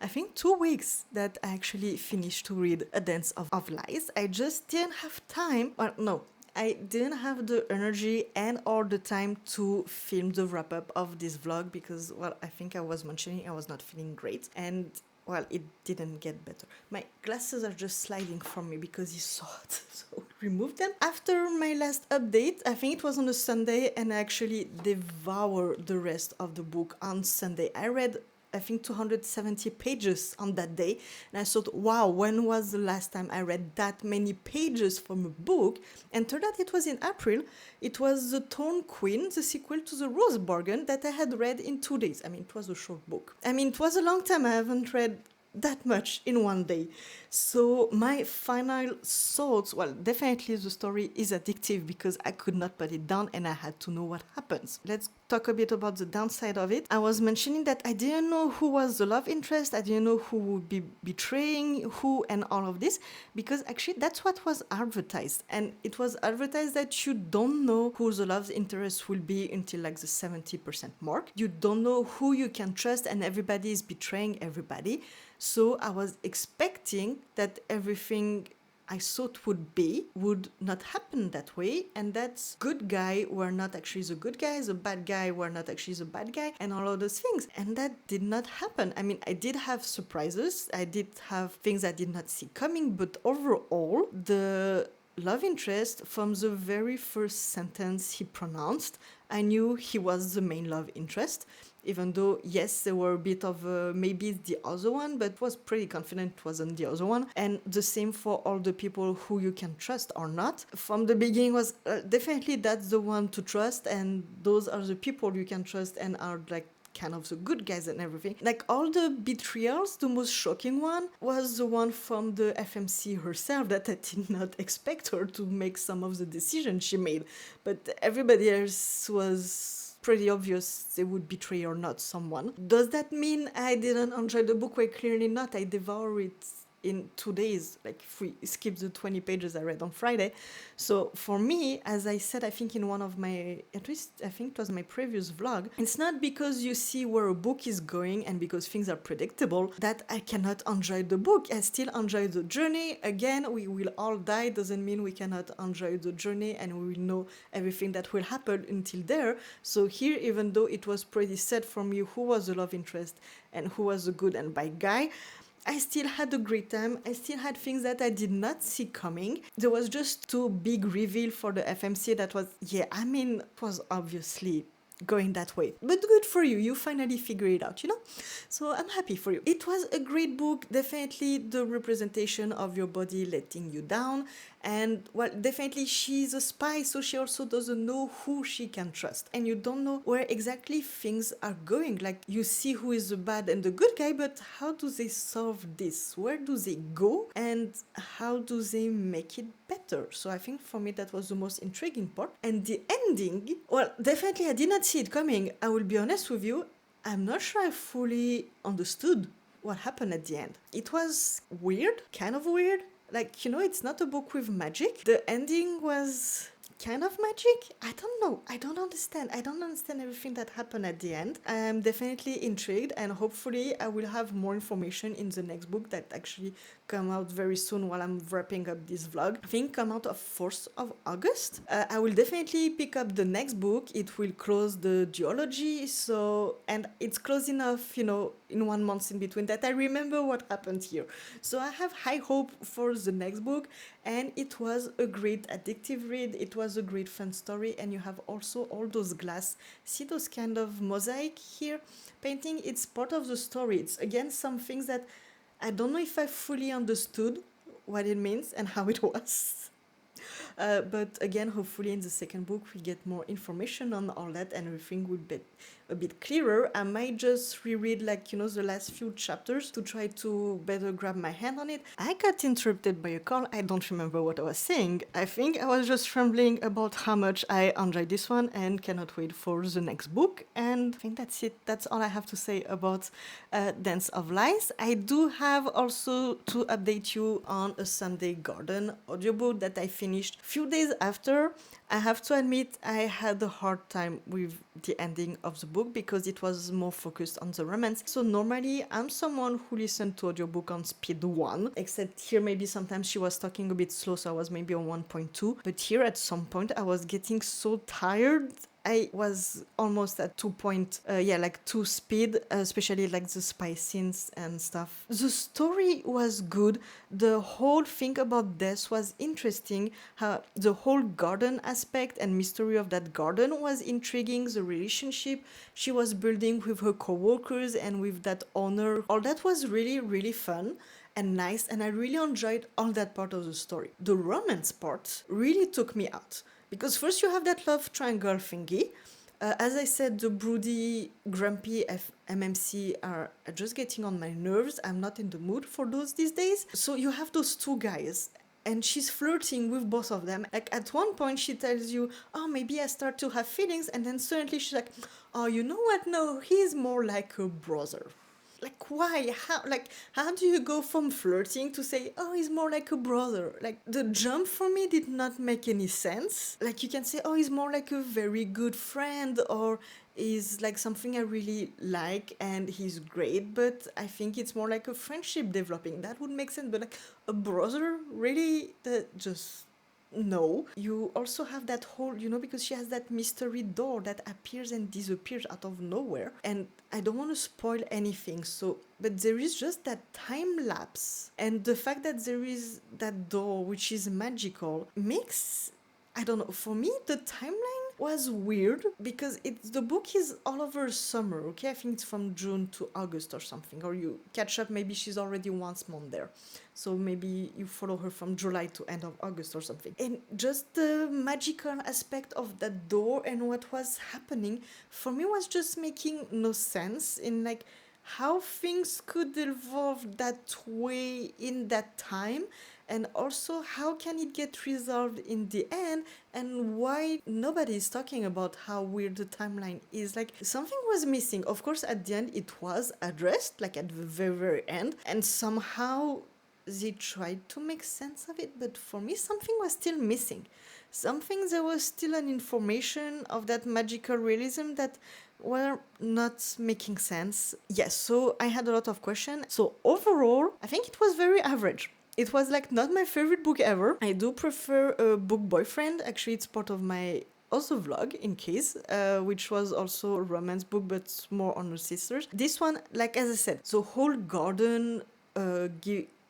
I think, 2 weeks that I actually finished to read A Dance of Lies. I just didn't have time. Well, no, I didn't have the energy and or the time to film the wrap-up of this vlog because, well, I think I was mentioning I was not feeling great, and, well, it didn't get better. My glasses are just sliding from me because it's so hot, so remove them. After my last update, I think it was on a Sunday, and I actually devoured the rest of the book on Sunday. I read, I think, 270 pages on that day, and I thought, wow, when was the last time I read that many pages from a book? And turned out it was in April. It was The Thorn Queen, the sequel to The Rose Bargain, that I had read in 2 days. I mean, it was a short book. I mean, it was a long time. I haven't read that much in one day. So my final thoughts, well, definitely the story is addictive because I could not put it down and I had to know what happens. Let's talk a bit about the downside of it. I was mentioning that I didn't know who was the love interest, I didn't know who would be betraying who and all of this, because actually that's what was advertised. And it was advertised that you don't know who the love interest will be until like the 70% mark. You don't know who you can trust and everybody is betraying everybody. So I was expecting that everything I thought would not happen that way, and that good guy were not actually the good guy, the bad guy were not actually the bad guy, and all of those things. And that did not happen. I mean, I did have surprises, I did have things I did not see coming, but overall, the love interest, from the very first sentence he pronounced, I knew he was the main love interest. Even though, yes, there were a bit of maybe the other one, but was pretty confident it wasn't the other one. And the same for all the people who you can trust or not. From the beginning was definitely that's the one to trust, and those are the people you can trust and are like kind of the good guys and everything. Like all the betrayals, the most shocking one was the one from the FMC herself, that I did not expect her to make some of the decisions she made. But everybody else was pretty obvious they would betray or not someone. Does that mean I didn't enjoy the book? Well, clearly not. I devoured it in 2 days, like if we skip the 20 pages I read on Friday. So for me, as I said, I think in one of my, at least I think it was my previous vlog, it's not because you see where a book is going and because things are predictable that I cannot enjoy the book. I still enjoy the journey. Again, we will all die, doesn't mean we cannot enjoy the journey and we will know everything that will happen until there. So here, even though it was pretty set for me who was the love interest and who was the good and bad guy, I still had a great time. I still had things that I did not see coming. There was just too big reveal for the FMC that was, it was obviously going that way. But good for you. You finally figure it out, So I'm happy for you. It was a great book. Definitely the representation of your body letting you down. And, well, definitely she's a spy, so she also doesn't know who she can trust. And you don't know where exactly things are going. Like, you see who is the bad and the good guy, but how do they solve this? Where do they go? And how do they make it better? So I think for me that was the most intriguing part. And the ending, well, definitely I did not see it coming. I will be honest with you, I'm not sure I fully understood what happened at the end. It was weird, kind of weird. Like, it's not a book with magic. The ending was kind of magic. I don't know. I don't understand everything that happened at the end. I'm definitely intrigued, and hopefully I will have more information in the next book that actually come out very soon while I'm wrapping up this vlog. I think come out of 4th of August. I will definitely pick up the next book. It will close the duology, and it's close enough, in 1 month in between that I remember what happened here. So I have high hope for the next book, and it was a great addictive read. It was a great fun story, and you have also all those glass. See those kind of mosaic here? Painting, it's part of the story. It's again some things that I don't know if I fully understood what it means and how it was. But again, hopefully in the second book we get more information on all that and everything will be a bit clearer. I might just reread the last few chapters to try to better grab my hand on it. I got interrupted by a call. I don't remember what I was saying. I think I was just rambling about how much I enjoyed this one and cannot wait for the next book. And I think that's it. That's all I have to say about Dance of Lies. I do have also to update you on a Sunday Garden audiobook that I finished a few days after. I have to admit I had a hard time with the ending of the book because it was more focused on the romance. So normally I'm someone who listens to audiobook on speed 1, except here maybe sometimes she was talking a bit slow, so I was maybe on 1.2. But here at some point I was getting so tired. I was almost at 2 speed, especially like the spy scenes and stuff. The story was good. The whole thing about death was interesting. The whole garden aspect and mystery of that garden was intriguing. The relationship she was building with her co-workers and with that owner, all that was really, really fun and nice, and I really enjoyed all that part of the story. The romance part really took me out. Because first you have that love triangle thingy, As I said, the broody, grumpy MMC are just getting on my nerves. I'm not in the mood for those these days. So you have those two guys, and she's flirting with both of them. Like at one point, she tells you, "Oh, maybe I start to have feelings," and then suddenly she's like, "Oh, you know what? No, he's more like a brother." Like why, how do you go from flirting to say, oh, he's more like a brother? Like the jump for me did not make any sense. Like you can say, oh, he's more like a very good friend, or is like something I really like and he's great, but I think it's more like a friendship developing. That would make sense. But like a brother, really? That just, no. You also have that whole, because she has that mystery door that appears and disappears out of nowhere. And I don't want to spoil anything, so, but there is just that time lapse. And the fact that there is that door, which is magical, makes, I don't know, for me, the timeline was weird because the book is all over summer, okay? I think it's from June to August or something, or you catch up, maybe she's already once month there. So maybe you follow her from July to end of August or something. And just the magical aspect of that door and what was happening for me was just making no sense in like how things could evolve that way in that time, and also how can it get resolved in the end, and why nobody is talking about how weird the timeline is. Like something was missing. Of course at the end it was addressed, like at the very, very end, and somehow they tried to make sense of it, but for me something was still missing. Something, there was still an information of that magical realism that were not making sense. Yes, so I had a lot of questions. So overall, I think it was very average. It was like not my favorite book ever. I do prefer a book boyfriend. Actually, it's part of my also vlog in case, which was also a romance book, but more on her sisters. This one, like as I said, so whole garden,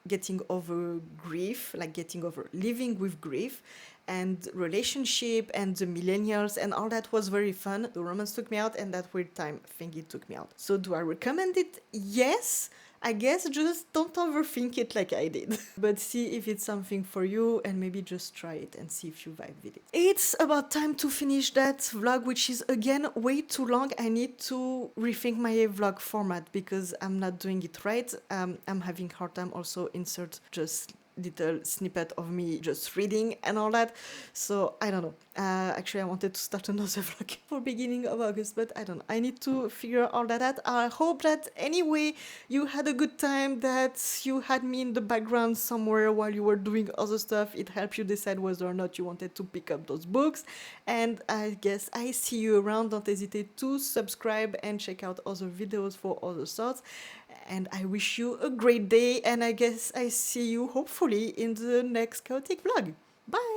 getting over grief, like getting over living with grief, and relationship and the millennials and all that was very fun. The romance took me out, and that weird time thing, it took me out. So do I recommend it? Yes. I guess just don't overthink it like I did. But see if it's something for you, and maybe just try it and see if you vibe with it. It's about time to finish that vlog, which is again way too long. I need to rethink my vlog format because I'm not doing it right. I'm having hard time also insert just little snippet of me just reading and all that. So I don't know. Actually, I wanted to start another vlog for beginning of August, but I don't know. I need to figure all that out. I hope that anyway you had a good time, that you had me in the background somewhere while you were doing other stuff. It helped you decide whether or not you wanted to pick up those books. And I guess I see you around. Don't hesitate to subscribe and check out other videos for other thoughts. And I wish you a great day, and I guess I see you hopefully in the next chaotic vlog. Bye!